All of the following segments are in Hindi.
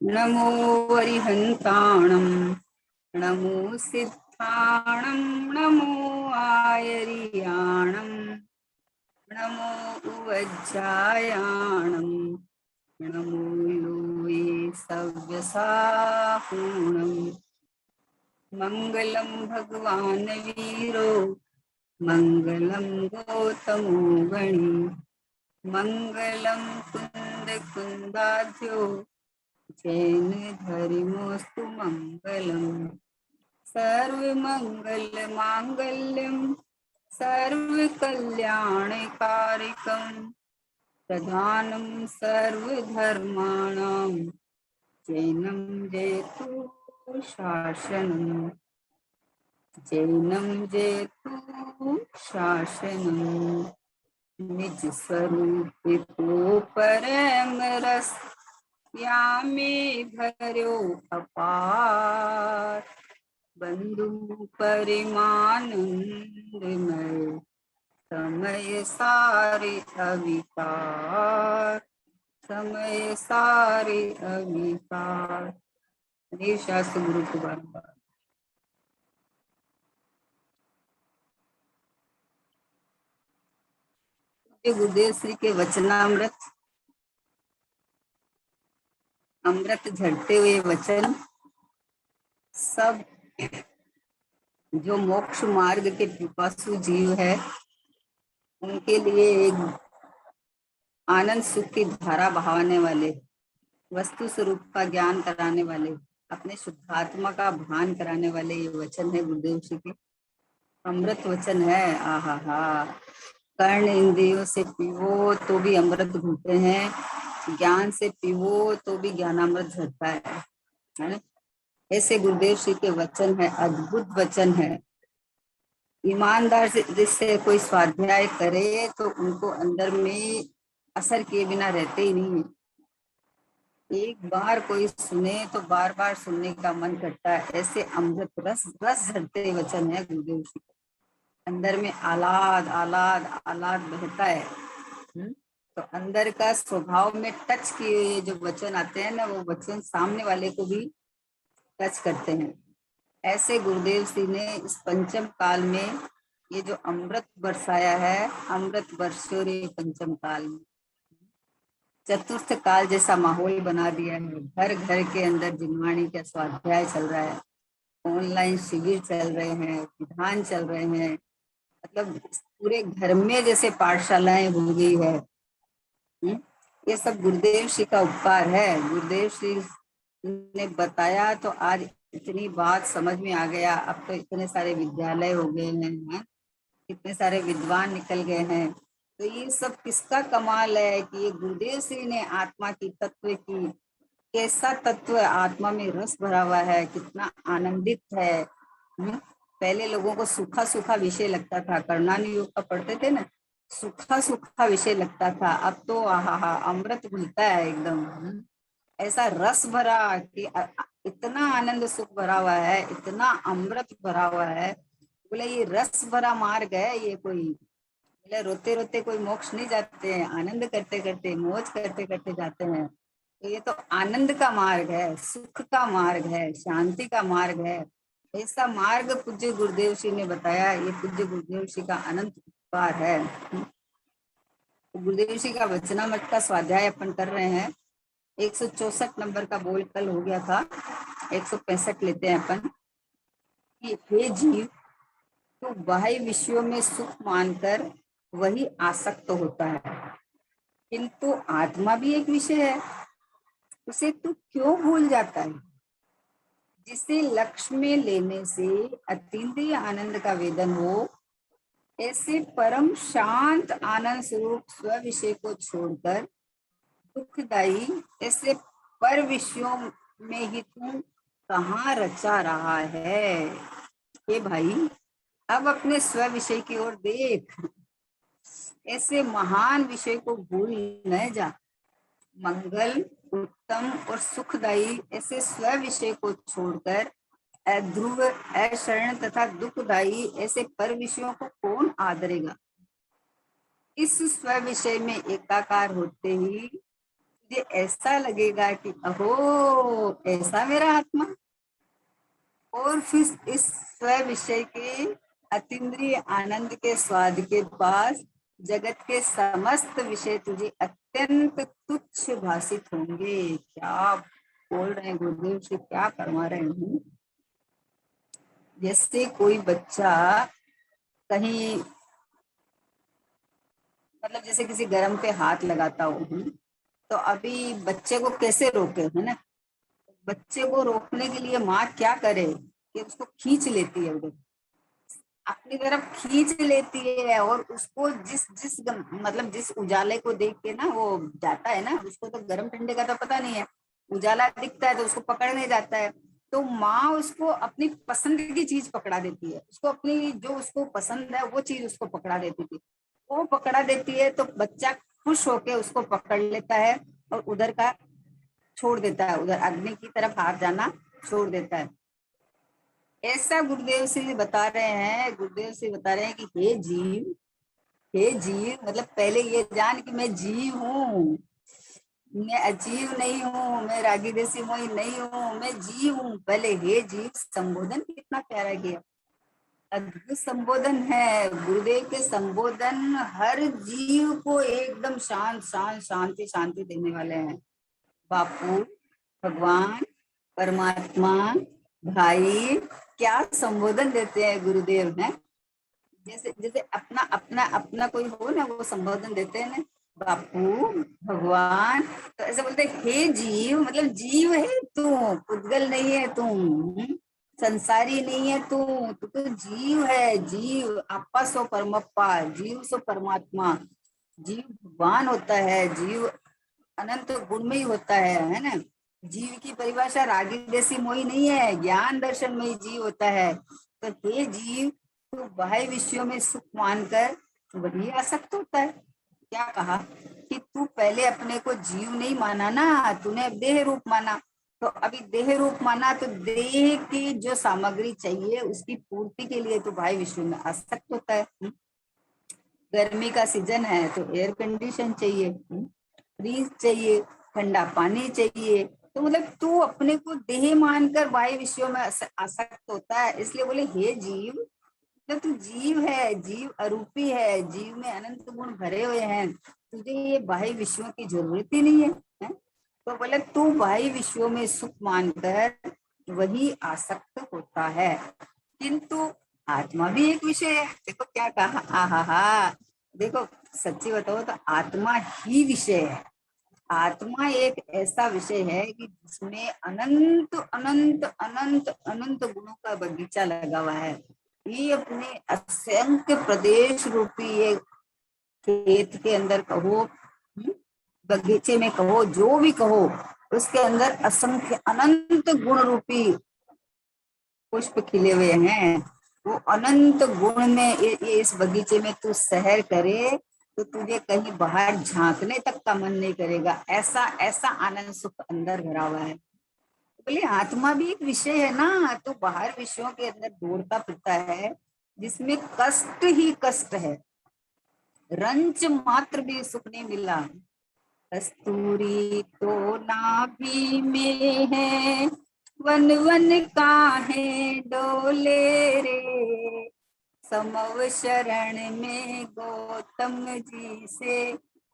नमो वरिहन्ताणं नमो सिद्धाणं नमो आयर्याणं नमो उवज्जायाणं नमो योये सव्यसाहूणं मङ्गलं भगवान् वीरो मङ्गलं गौतमो गणी मङ्गलं कुन्दकुन्दाध्यो जैन धर्मोस्तु मङ्गलम् सर्वमङ्गलमाङ्गल्यं सर्वकल्याणकारिकं प्रधानं सर्वधर्माणां जैनं जयतु शासनं जैनं जयतु शासनं निज स्वरूप तो परम रस यामे भर्यो अपार बंधु परिमानंदमय समय सारे अविकार समय सारे अविकार। हरे शास्त्र गुरु को बार बार गुरुदेव श्री के वचनामृत अमृत झड़ते हुए वचन सब जो मोक्ष मार्ग के पिपासु जीव है उनके लिए एक आनंद सुख की धारा बहाने वाले, वस्तु स्वरूप का ज्ञान कराने वाले, अपने शुद्धात्मा का भान कराने वाले ये वचन है गुरुदेव श्री के। अमृत वचन है। आहा हा, कर्ण इंद्रियों से पीवो तो भी अमृत घूमते हैं, ज्ञान से पीवो तो भी ज्ञानामृत झड़ता है ना। ऐसे गुरुदेव श्री के वचन है, अद्भुत वचन है। ईमानदार से जिससे कोई स्वाध्याय करे तो उनको अंदर में असर किए बिना रहते ही नहीं है। एक बार कोई सुने तो बार बार सुनने का मन करता है। ऐसे अमृत रस रस झरते वचन है गुरुदेव जी। अंदर में आलाद आलाद आलाद बहता है। तो अंदर का स्वभाव में टच किए जो वचन आते हैं ना, वो वचन सामने वाले को भी टच करते हैं। ऐसे गुरुदेव श्री ने इस पंचम काल में ये जो अमृत बरसाया है, अमृत बरसो रे पंचम काल में, चतुर्थ काल जैसा माहौल बना दिया है। घर घर के अंदर जिनवाणी का स्वाध्याय चल रहा है, ऑनलाइन शिविर चल रहे हैं, विधान चल रहे हैं, मतलब पूरे घर में जैसे पाठशालाएं हो गई है। ये सब गुरुदेव श्री का उपकार है। गुरुदेव श्री ने बताया तो आज इतनी बात समझ में आ गया। अब तो इतने सारे विद्यालय हो गए हैं, इतने सारे विद्वान निकल गए हैं। तो ये सब किसका कमाल है कि ये गुरुदेव श्री ने आत्मा की तत्व की, कैसा तत्व आत्मा में रस भरा हुआ है, कितना आनंदित है। पहले लोगों को सूखा सूखा विषय लगता था, कर्णानी योग का पढ़ते थे ना, सूखा सूखा विषय लगता था। अब तो आहा अमृत घुलता है एकदम, ऐसा रस भरा कि इतना आनंद सुख भरा हुआ है, इतना अमृत भरा हुआ है। बोले ये रस भरा मार्ग है ये। कोई बोले रोते रोते कोई मोक्ष नहीं जाते हैं, आनंद करते करते मौज करते करते जाते हैं। तो ये तो आनंद का मार्ग है, सुख का मार्ग है, शांति का मार्ग है। ऐसा मार्ग पूज्य गुरुदेव श्री ने बताया। ये पूज्य गुरुदेव श्री का अनंत उपकार है। गुरुदेव श्री का वचनामृत का स्वाध्याय अपन कर रहे हैं। 164 नंबर का बोल कल हो गया था, 165 लेते हैं अपन। कि हे जीव, तो बाह्य विषयों में सुख मानकर वही आसक्त होता है, किंतु आत्मा भी एक विषय है, उसे तू क्यों भूल जाता है, जिसे लक्ष्य में लेने से अतीन्द्रिय आनंद का वेदन हो। ऐसे परम शांत आनंद स्वरूप स्व विषय को छोड़कर दुखदाई ऐसे पर विषयों में ही तू कहाँ रचा रहा है। ये भाई अब अपने स्व विषय की ओर देख, ऐसे महान विषय को भूल न जा। मंगल, उत्तम और सुखदायी ऐसे स्व विषय को छोड़कर अध्रुव, अशरण तथा दुखदायी ऐसे पर विषयों को कौन आदरेगा। इस स्व विषय में एकाकार होते ही तुझे ऐसा लगेगा कि अहो ऐसा मेरा आत्मा। और फिर इस स्व विषय के अतीन्द्रिय आनंद के स्वाद के पास जगत के समस्त विषय तुझे अत्यंत तुच्छ भाषित होंगे। क्या बोल रहे हैं गुरुदेव से, क्या करवा रहे हैं। जैसे कोई बच्चा कहीं, मतलब जैसे किसी गर्म पे हाथ लगाता हो, तो अभी बच्चे को कैसे रोके, है ना। बच्चे को रोकने के लिए माँ क्या करे कि उसको खींच लेती है, उधर अपनी तरफ खींच लेती है, और उसको जिस जिस मतलब जिस उजाले को देख के ना वो जाता है ना, उसको तो गर्म ठंडे का तो पता नहीं है, उजाला दिखता है तो उसको पकड़ने जाता है। तो माँ उसको अपनी पसंद की चीज पकड़ा देती है, उसको अपनी जो उसको पसंद है वो चीज उसको पकड़ा देती थी, वो पकड़ा देती है, तो बच्चा खुश होके उसको पकड़ लेता है और उधर का छोड़ देता है, उधर अग्नि की तरफ हाथ जाना छोड़ देता है। ऐसा गुरुदेव से बता रहे हैं, गुरुदेव से बता रहे हैं कि हे जीव, हे जीव, मतलब पहले ये जान कि मैं जीव हूँ, मैं अजीव नहीं हूँ, मैं रागी देसी मोही नहीं हूँ, मैं जीव हूँ। पहले हे जीव संबोधन कितना प्यारा किया, अद्भुत संबोधन है गुरुदेव के। संबोधन हर जीव को एकदम शांत शांत शांति शांति देने वाले हैं। बापू, भगवान, परमात्मा, भाई, क्या संबोधन देते हैं गुरुदेव ने। जैसे जैसे अपना अपना अपना कोई हो ना, वो संबोधन देते हैं ना, बापू, भगवान, तो ऐसे बोलते हे जीव, मतलब जीव है तू, पुद्गल नहीं है तू, संसारी नहीं है तू, तू तो जीव है, जीव आपा सो परमप्पा, जीव सो परमात्मा। जीव भगवान होता है, जीव अनंत गुण में ही होता है ना। जीव की परिभाषा रागी देसी मोही नहीं है, ज्ञान दर्शन में ही जीव होता है। तो हे जीव, तू बाह्य विषयों में सुख मानकर वही आसक्त होता है। क्या कहा कि तू पहले अपने को जीव नहीं माना ना, तूने देह रूप माना, तो अभी देह रूप माना तो देह की जो सामग्री चाहिए उसकी पूर्ति के लिए तो बाह्य विषयों में आसक्त होता है। गर्मी का सीजन है तो एयर कंडीशन चाहिए, फ्रीज चाहिए, ठंडा पानी चाहिए, तो मतलब तू अपने को देह मानकर बाह्य विषयों में आसक्त होता है। इसलिए बोले हे जीव, तो तू जीव है, जीव अरूपी है, जीव में अनंत गुण भरे हुए हैं, तुझे ये बाह्य विषयों की जरूरत ही नहीं है? तो बोले तू बाह्य विषयों में सुख मानकर वही आसक्त होता है, किंतु आत्मा भी एक विषय है। देखो क्या कहा, आहा हा, देखो सच्ची बताओ तो आत्मा ही विषय है। आत्मा एक ऐसा विषय है कि जिसमें अनंत अनंत अनंत अनंत गुणों का बगीचा लगा हुआ है। ये अपने असंख्य प्रदेश रूपी ये खेत के अंदर कहो, बगीचे में कहो, जो भी कहो, उसके अंदर असंख्य अनंत गुण रूपी पुष्प खिले हुए हैं। वो अनंत गुण में इस बगीचे में तू सहर करे तो तुझे कहीं बाहर झांकने तक का मन नहीं करेगा, ऐसा ऐसा आनंद सुख अंदर भरा हुआ है। बोले आत्मा भी एक विषय है ना, तो बाहर विषयों के अंदर दौड़ता फिरता है, जिसमें कष्ट ही कष्ट है, रंच मात्र भी सुख नहीं मिला। कस्तूरी तो नाभि में है, वन वन काहे डोले रे, समव शरण में गौतम जी से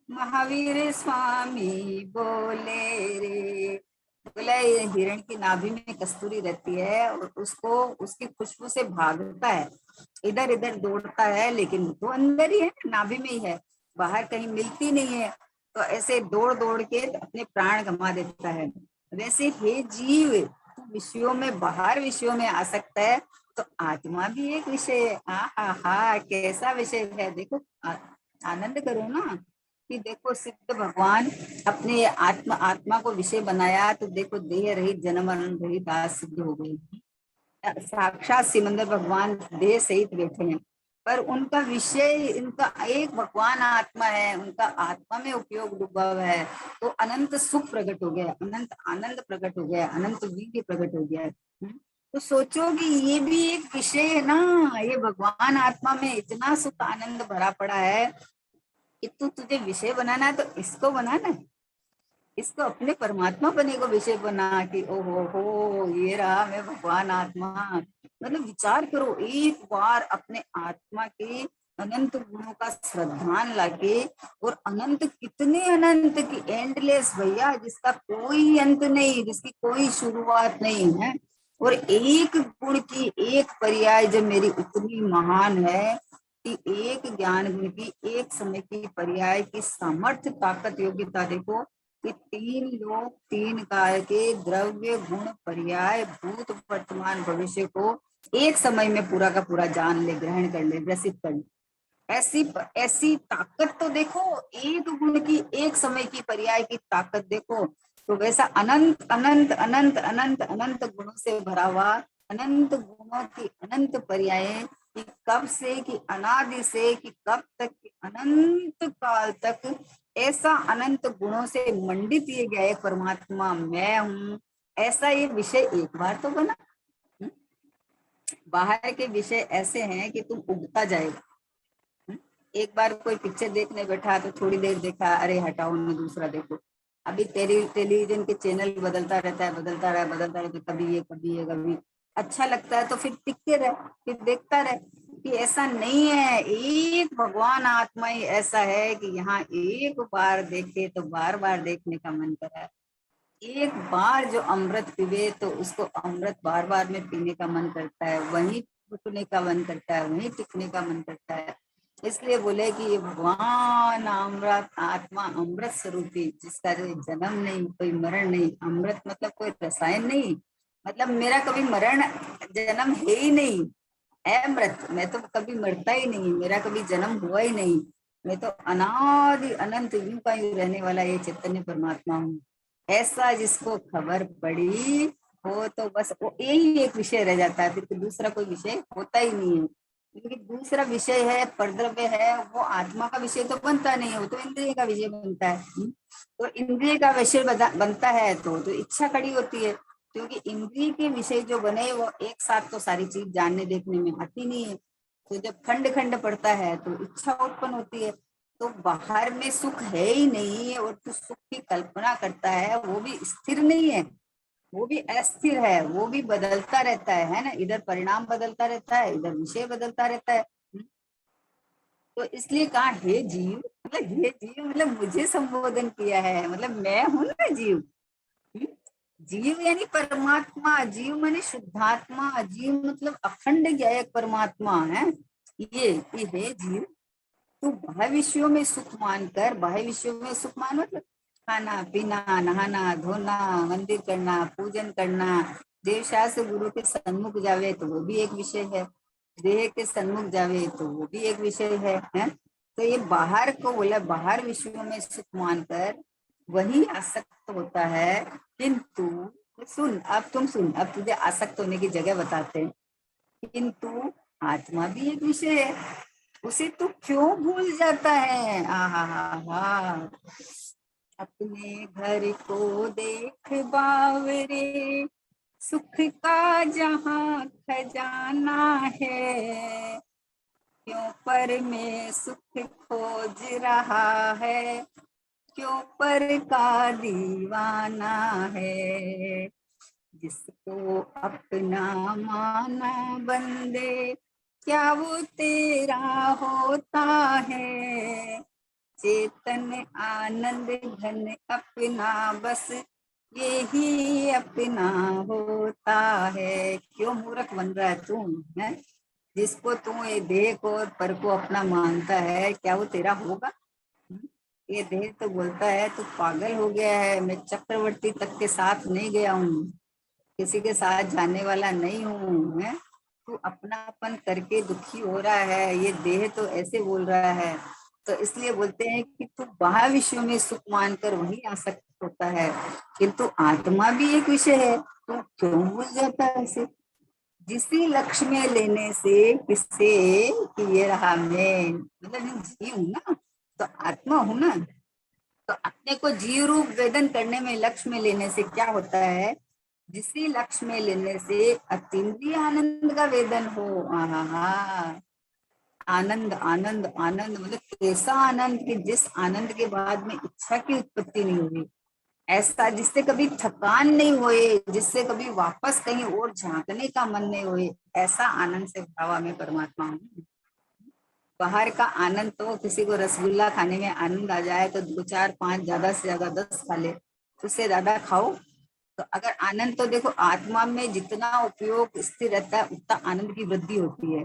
महावीर स्वामी बोले रे। बोला ये हिरण की नाभि में कस्तूरी रहती है और उसको उसकी खुशबू से भागता है, इधर इधर दौड़ता है, लेकिन वो तो अंदर ही है, नाभि में ही है, बाहर कहीं मिलती नहीं है। तो ऐसे दौड़ दौड़ के अपने प्राण गंवा देता है। वैसे हे जीव, तू विषयों में, बाहर विषयों में आ सकता है, तो आत्मा भी एक विषय है। हा कैसा विषय है, देखो आनंद करो ना कि देखो सिद्ध भगवान अपने आत्मा आत्मा को विषय बनाया, तो देखो देह रहित जन्म मरण रहित आज सिद्ध हो गई। साक्षात सिमंदर भगवान देह सहित बैठे हैं, पर उनका विषय, इनका एक भगवान आत्मा है, उनका आत्मा में उपयोग डूबा हुआ है, तो अनंत सुख प्रकट हो गया, अनंत आनंद प्रकट हो गया, अनंत वीर्य प्रकट हो गया। तो सोचो कि ये भी एक विषय है ना, ये भगवान आत्मा में इतना सुख आनंद भरा पड़ा है कि तुझे विषय बनाना है तो इसको बनाना है। इसको अपने परमात्मा बने को विषय बना कि ओहो हो ये रहा मैं भगवान आत्मा। मतलब विचार करो, एक बार अपने आत्मा के अनंत गुणों का श्रद्धान लाके, और अनंत कितने अनंत की एंडलेस भैया, जिसका कोई अंत नहीं, जिसकी कोई शुरुआत नहीं है। और एक गुण की एक पर्याय जब मेरी उतनी महान है कि एक ज्ञान गुण की एक समय की पर्याय की सामर्थ्य ताकत योग्यता देखो कि तीन लोग तीन काल के द्रव्य गुण पर्याय भूत वर्तमान भविष्य को एक समय में पूरा का पूरा जान ले, ग्रहण कर ले, ग्रसित कर ले। ऐसी ऐसी ताकत तो देखो, एक गुण की एक समय की पर्याय की ताकत देखो। तो वैसा अनंत अनंत अनंत अनंत अनंत गुणों से भरा हुआ, अनंत गुणों की अनंत पर्याय कि कब से कि अनादि से कि कब तक कि अनंत काल तक, ऐसा अनंत गुणों से मंडित ये गया परमात्मा मैं हूं। ऐसा ये विषय एक बार तो बना। बाहर के विषय ऐसे हैं कि तुम उगता जाएगा। एक बार कोई पिक्चर देखने बैठा तो थोड़ी देर देखा, अरे हटाओ ना दूसरा देखो। अभी टेलीविजन के चैनल बदलता रहता है, बदलता रहता है, कभी ये कभी ये कभी। अच्छा लगता है तो फिर टिकते रहे, फिर देखता रहे। कि ऐसा नहीं है, एक भगवान आत्मा ही ऐसा है कि यहाँ एक बार देखे तो बार बार देखने का मन करा है। एक बार जो अमृत पीवे तो उसको अमृत बार बार में पीने का मन करता है, वहीं रुकने का मन करता है, वहीं टिकने का मन करता है। इसलिए बोले कि ये भगवान अमृत आत्मा अमृत स्वरूपी, जिसका कोई जन्म नहीं, कोई मरण नहीं। अमृत मतलब कोई रसायन नहीं, मतलब मेरा कभी मरण जन्म है ही नहीं। अमृत, मैं तो कभी मरता ही नहीं, मेरा कभी जन्म हुआ ही नहीं। मैं तो अनादि अनंत यूं का यूं रहने वाला ये चैतन्य परमात्मा हूँ। ऐसा जिसको खबर पड़ी हो तो बस वो यही एक विषय रह जाता है, फिर तो दूसरा कोई विषय होता ही नहीं है। क्योंकि दूसरा विषय है, परद्रव्य है, वो आत्मा का विषय तो बनता नहीं है, वो तो इंद्रिय का विषय बनता है। तो इंद्रिय का विषय बनता है तो इच्छा खड़ी होती है। क्योंकि इंद्रिय के विषय जो बने वो एक साथ तो सारी चीज जानने देखने में आती नहीं है। तो जब खंड खंड पड़ता है तो इच्छा उत्पन्न होती है। तो बाहर में सुख है ही नहीं, और तो सुख की कल्पना करता है, वो भी स्थिर नहीं है, वो भी अस्थिर है, वो भी बदलता रहता है ना। इधर परिणाम बदलता रहता है, इधर विषय बदलता रहता है। तो इसलिए कहा हे जीव, मतलब हे जीव मतलब मुझे संबोधन किया है, मतलब मैं हूं ना जीव। जीव यानी परमात्मा, जीव माने शुद्धात्मा, जीव मतलब अखंड ज्ञायक परमात्मा है ये। हे जीव, तू बाह्य विषयों में सुख मानकर, बाह्य विषयों में सुख मान मतलब खाना पीना, नहाना धोना, मंदिर करना, पूजन करना, देव शास्त्र गुरु के सन्मुख जावे तो वो भी एक विषय है, देह के सन्मुख जावे तो वो भी एक विषय है? तो ये बाहर को बोला, बाहर विषयों में सुख मानकर वही आसक्त होता है। किंतु सुन, अब तुम सुन, अब तुझे आसक्त होने की जगह बताते हैं। किंतु आत्मा भी एक विषय है, उसे तू क्यों भूल जाता है? आहा हा, अपने घर को देख बावरे, सुख का जहाँ खजाना है, क्यों पर में सुख खोज रहा है, क्यों पर का दीवाना है। जिसको अपना माना बंदे, क्या वो तेरा होता है? चेतन आनंद घन अपना बस, यही अपना होता है। क्यों मूर्ख बन रहा है तू है? जिसको तू ये देह को और पर को अपना मानता है, क्या वो तेरा होगा? ये देह तो बोलता है तू पागल हो गया है, मैं चक्रवर्ती तक के साथ नहीं गया हूँ, किसी के साथ जाने वाला नहीं हूँ, है तू अपनापन करके दुखी हो रहा है, ये देह तो ऐसे बोल रहा है। तो इसलिए बोलते हैं कि तू बाह्य विषयों में सुख मानकर वही आसक्त होता है, किंतु आत्मा भी एक विषय है, तू क्यों भूल जाता है इसे? जिसी लक्ष्य में लेने से किससे कि ये रहा मैं, मतलब जीव हूं ना, तो आत्मा हूं ना। तो अपने को जीव रूप वेदन करने में, लक्ष्य में लेने से क्या होता है? जिसी लक्ष्य में लेने से अतीन्द्रिय आनंद का वेदन हो। आहा, आनंद आनंद आनंद मतलब कैसा आनंद कि जिस आनंद के बाद में इच्छा की उत्पत्ति नहीं हुई। ऐसा जिससे कभी थकान नहीं होए, जिससे कभी वापस कहीं और झांकने का मन नहीं होए, ऐसा आनंद से भरा हुआ मैं परमात्मा हूँ। बाहर का आनंद तो किसी को रसगुल्ला खाने में आनंद आ जाए तो 2 4 5 ज्यादा से ज्यादा 10 खा ले, उससे ज्यादा खाओ। तो अगर आनंद तो देखो आत्मा में जितना उपयोग स्थिर रहता है उतना आनंद की वृद्धि होती है।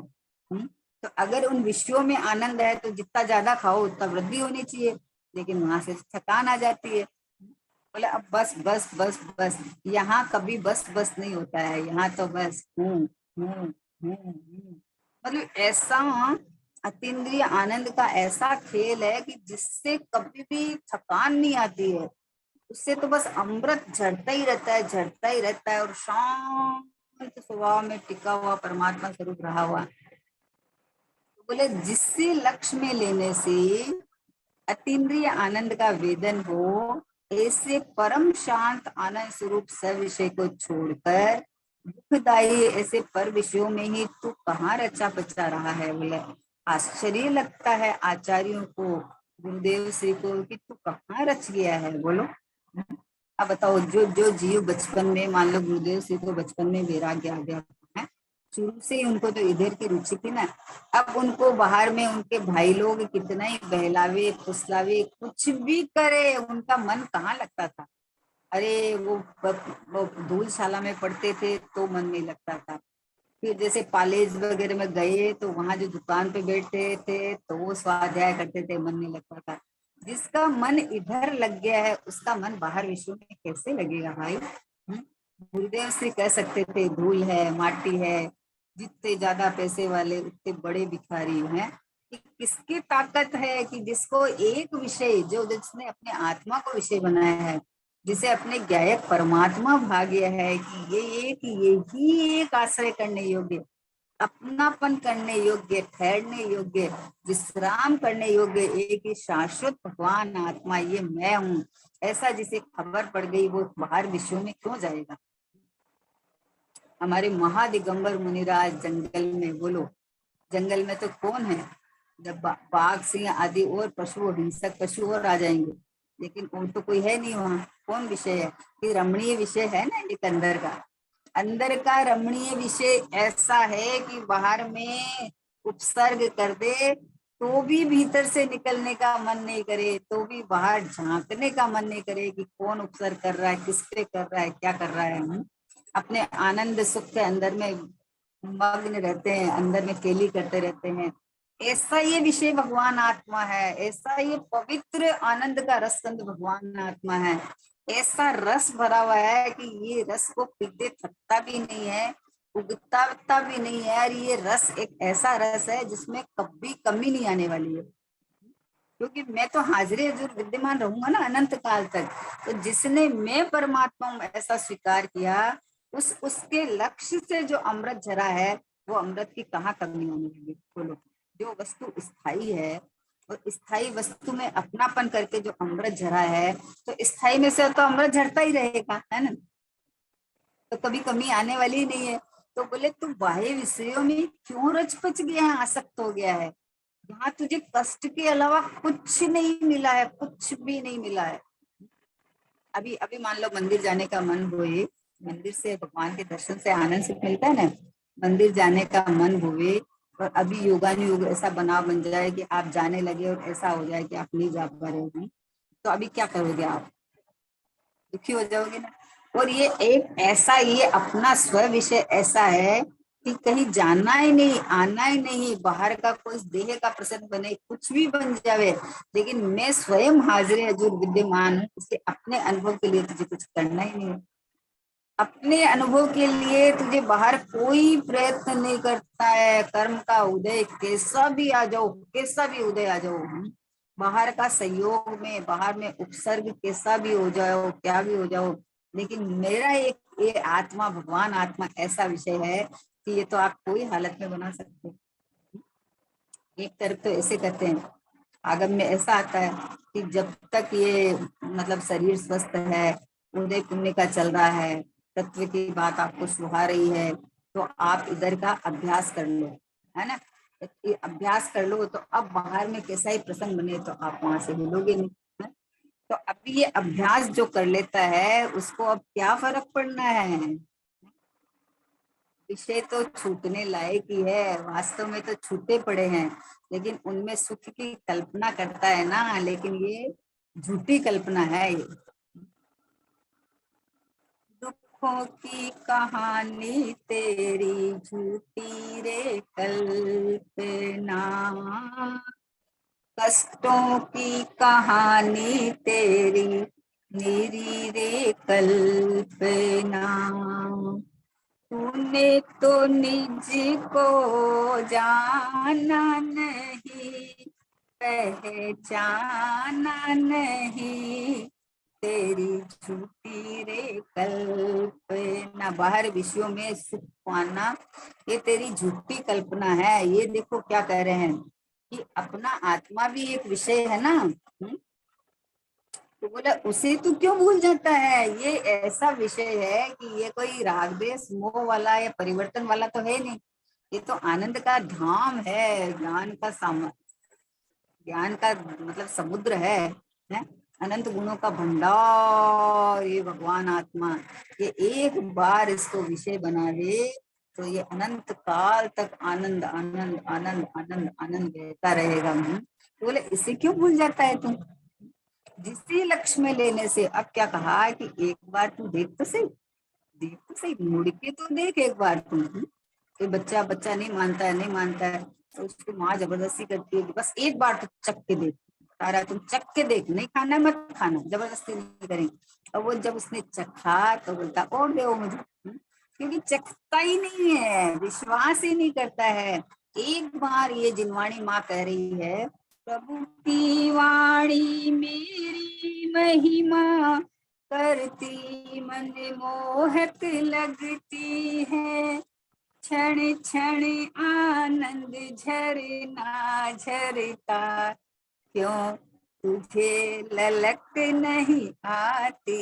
तो अगर उन विषयों में आनंद है तो जितना ज्यादा खाओ उतना वृद्धि होनी चाहिए, लेकिन वहां से थकान आ जाती है। बोले अब बस बस बस बस, यहाँ कभी बस बस नहीं होता है, यहाँ तो बस मतलब ऐसा अतीन्द्रिय आनंद का ऐसा खेल है कि जिससे कभी भी थकान नहीं आती है। उससे तो बस अमृत झरता ही रहता है, झरता ही रहता है, और शांत स्वभाव में टिका हुआ परमात्मा स्वरूप रहा हुआ। तो बोले जिससे लक्ष्य में लेने से अतीन्द्रिय आनंद का वेदन हो, ऐसे परम शांत आनंद स्वरूप सविषय को छोड़कर दुखदायी ऐसे पर विषयों में ही तू कहाँ रचा बचा रहा है। बोले आश्चर्य लगता है आचार्यों को, गुरुदेव श्री को, कि तू कहाँ रच गया है। बोलो अब बताओ, जो जो जीव बचपन में, मान लो गुरुदेव श्री को बचपन में वैराग्य आ गया है, शुरू से ही उनको तो इधर की रुचि थी ना। अब उनको बाहर में उनके भाई लोग कितना ही बहलावे फुसलावे कुछ भी करे, उनका मन कहाँ लगता था। अरे वो धूलशाला में पढ़ते थे तो मन नहीं लगता था। फिर जैसे कॉलेज वगैरह में गए तो वहां जो दुकान पे बैठते थे तो वो स्वाध्याय करते थे, मन नहीं लगता था। जिसका मन इधर लग गया है उसका मन बाहर विश्व में कैसे लगेगा भाई। गुरुदेव से कह सकते थे धूल है माटी है, जितने ज्यादा पैसे वाले उतने बड़े भिखारी हैं। कि किसकी ताकत है कि जिसको एक विषय, जो जिसने अपने आत्मा को विषय बनाया है, जिसे अपने ज्ञायक परमात्मा भाग्य है कि यही एक आश्रय करने योग्य, अपनापन करने योग्य, ठहरने योग्य, विश्राम करने योग्य एक ही शाश्वत भगवान आत्मा ये मैं हूँ, ऐसा जिसे खबर पड़ गई वो बाहर विश्व में क्यों जाएगा। हमारे महादिगंबर मुनिराज जंगल में, बोलो जंगल में तो कौन है, जब बाघ सिंह आदि और पशु हिंसक पशु और आ जाएंगे, लेकिन वो तो कोई है नहीं वहां। कौन विषय है कि रमणीय विषय है ना, एक अंदर का रमणीय विषय ऐसा है कि बाहर में उपसर्ग कर दे तो भी भीतर से निकलने का मन नहीं करे, तो भी बाहर झांकने का मन नहीं करे कि कौन उपसर्ग कर रहा है, किस पे कर रहा है, क्या कर रहा है। अपने आनंद सुख के अंदर में मग्न रहते हैं, अंदर में केली करते रहते हैं। ऐसा ये विषय भगवान आत्मा है, ऐसा ये पवित्र आनंद का रसकंद भगवान आत्मा है। ऐसा रस भरा हुआ है कि ये रस को पीते थकता भी नहीं है, उगता भी नहीं है। और ये रस एक ऐसा रस है जिसमें कभी कमी नहीं आने वाली है, क्योंकि मैं तो हाजिर हजूर विद्यमान रहूंगा ना अनंत काल तक। तो जिसने मैं परमात्मा हूँ ऐसा स्वीकार किया, उसके लक्ष्य से जो अमृत झरा है वो अमृत की कहाँ कमी होने लगी। बोलो जो वस्तु स्थायी है, और स्थायी वस्तु में अपनापन करके जो अमृत झरा है, तो स्थायी में से तो अमृत झरता ही रहेगा, है ना। तो कभी कमी आने वाली ही नहीं है। तो बोले तू बाह्य विषयों में क्यों रच पच गया है, आसक्त हो गया है, यहाँ तुझे कष्ट के अलावा कुछ नहीं मिला है, कुछ भी नहीं मिला है। अभी अभी मान लो मंदिर जाने का मन हुए, मंदिर से भगवान के दर्शन से आनंद सुख मिलता है ना, मंदिर जाने का मन हुए और अभी योगानुयोग ऐसा बनाव बन जाए कि आप जाने लगे और ऐसा हो जाए कि आप नहीं जा पा रहे हो, तो अभी क्या करोगे आप, दुखी हो जाओगे ना। और ये एक ऐसा, ये अपना स्व विषय ऐसा है कि कहीं जाना ही नहीं, आना ही नहीं, बाहर का कोई देह का प्रसंग बने, कुछ भी बन जावे, लेकिन मैं स्वयं हाजिर हजूर विद्यमान हूँ, इसलिए अपने अनुभव के लिए तुझे कुछ करना ही नहीं है। अपने अनुभव के लिए तुझे बाहर कोई प्रयत्न नहीं करता है। कर्म का उदय कैसा भी आ जाओ, कैसा भी उदय आ जाओ, बाहर का सहयोग में, बाहर में उपसर्ग कैसा भी हो जाओ, क्या भी हो जाओ, लेकिन मेरा एक ये आत्मा, भगवान आत्मा ऐसा विषय है कि ये तो आप कोई हालत में बना सकते हो। एक तरफ तो ऐसे कहते हैं, आगम में ऐसा आता है कि जब तक ये मतलब शरीर स्वस्थ है, उदय पुण्य का चल रहा है, तत्व की बात आपको सुहा रही है, तो आप इधर का अभ्यास कर लो, है ना। अभ्यास कर लो तो अब बाहर में कैसा ही प्रसंग बने तो आप वहां से हिलोगे नहीं, है? तो अभी ये अभ्यास जो कर लेता है उसको अब क्या फर्क पड़ना है। विषय तो छूटने लायक ही है, वास्तव में तो छूटे पड़े हैं, लेकिन उनमें सुख की कल्पना करता है ना, लेकिन ये झूठी कल्पना है ये। दुखों की कहानी तेरी झूठी रे कल्पना, कष्टों की कहानी तेरी मेरी रे कल्पना, तूने तो निज को जाना नहीं, पहचाना नहीं, तेरी झूठी रे कल्पना। बाहर विषयों में सुख पाना ये तेरी झूठी कल्पना है। ये देखो क्या कह रहे हैं कि अपना आत्मा भी एक विषय है ना। तो बोला उसे तू क्यों भूल जाता है, ये ऐसा विषय है कि ये कोई राग द्वेष मोह वाला या परिवर्तन वाला तो है नहीं, ये तो आनंद का धाम है, ज्ञान का मतलब समुद्र है? अनंत गुणों का भंडार ये भगवान आत्मा। ये एक बार इसको विषय बना ले तो ये अनंत काल तक आनंद आनंद आनंद आनंद आनंद बहता रहेगा। तो बोले इसे क्यों भूल जाता है तू, जिसे लक्ष्य में लेने से। अब क्या कहा कि एक बार तू देख तो सही, मुड़ के तो देख एक बार तू। कोई बच्चा बच्चा नहीं मानता है, नहीं मानता है, तो उसकी माँ जबरदस्ती करती है कि बस एक बार तू चख के देख, तारा तुम चख के देख, नहीं खाना मत खाना, जबरदस्ती नहीं करेंगे। और वो जब उसने चखा तो बोलता और दे मुझे। क्योंकि चखता ही नहीं है, विश्वास ही नहीं करता है। एक बार ये जिनवाणी माँ कह रही है, प्रभु की वाणी मेरी महिमा करती मन मोहक लगती है, क्षण क्षण आनंद झरना झरता, क्यों तुझे ललक नहीं आती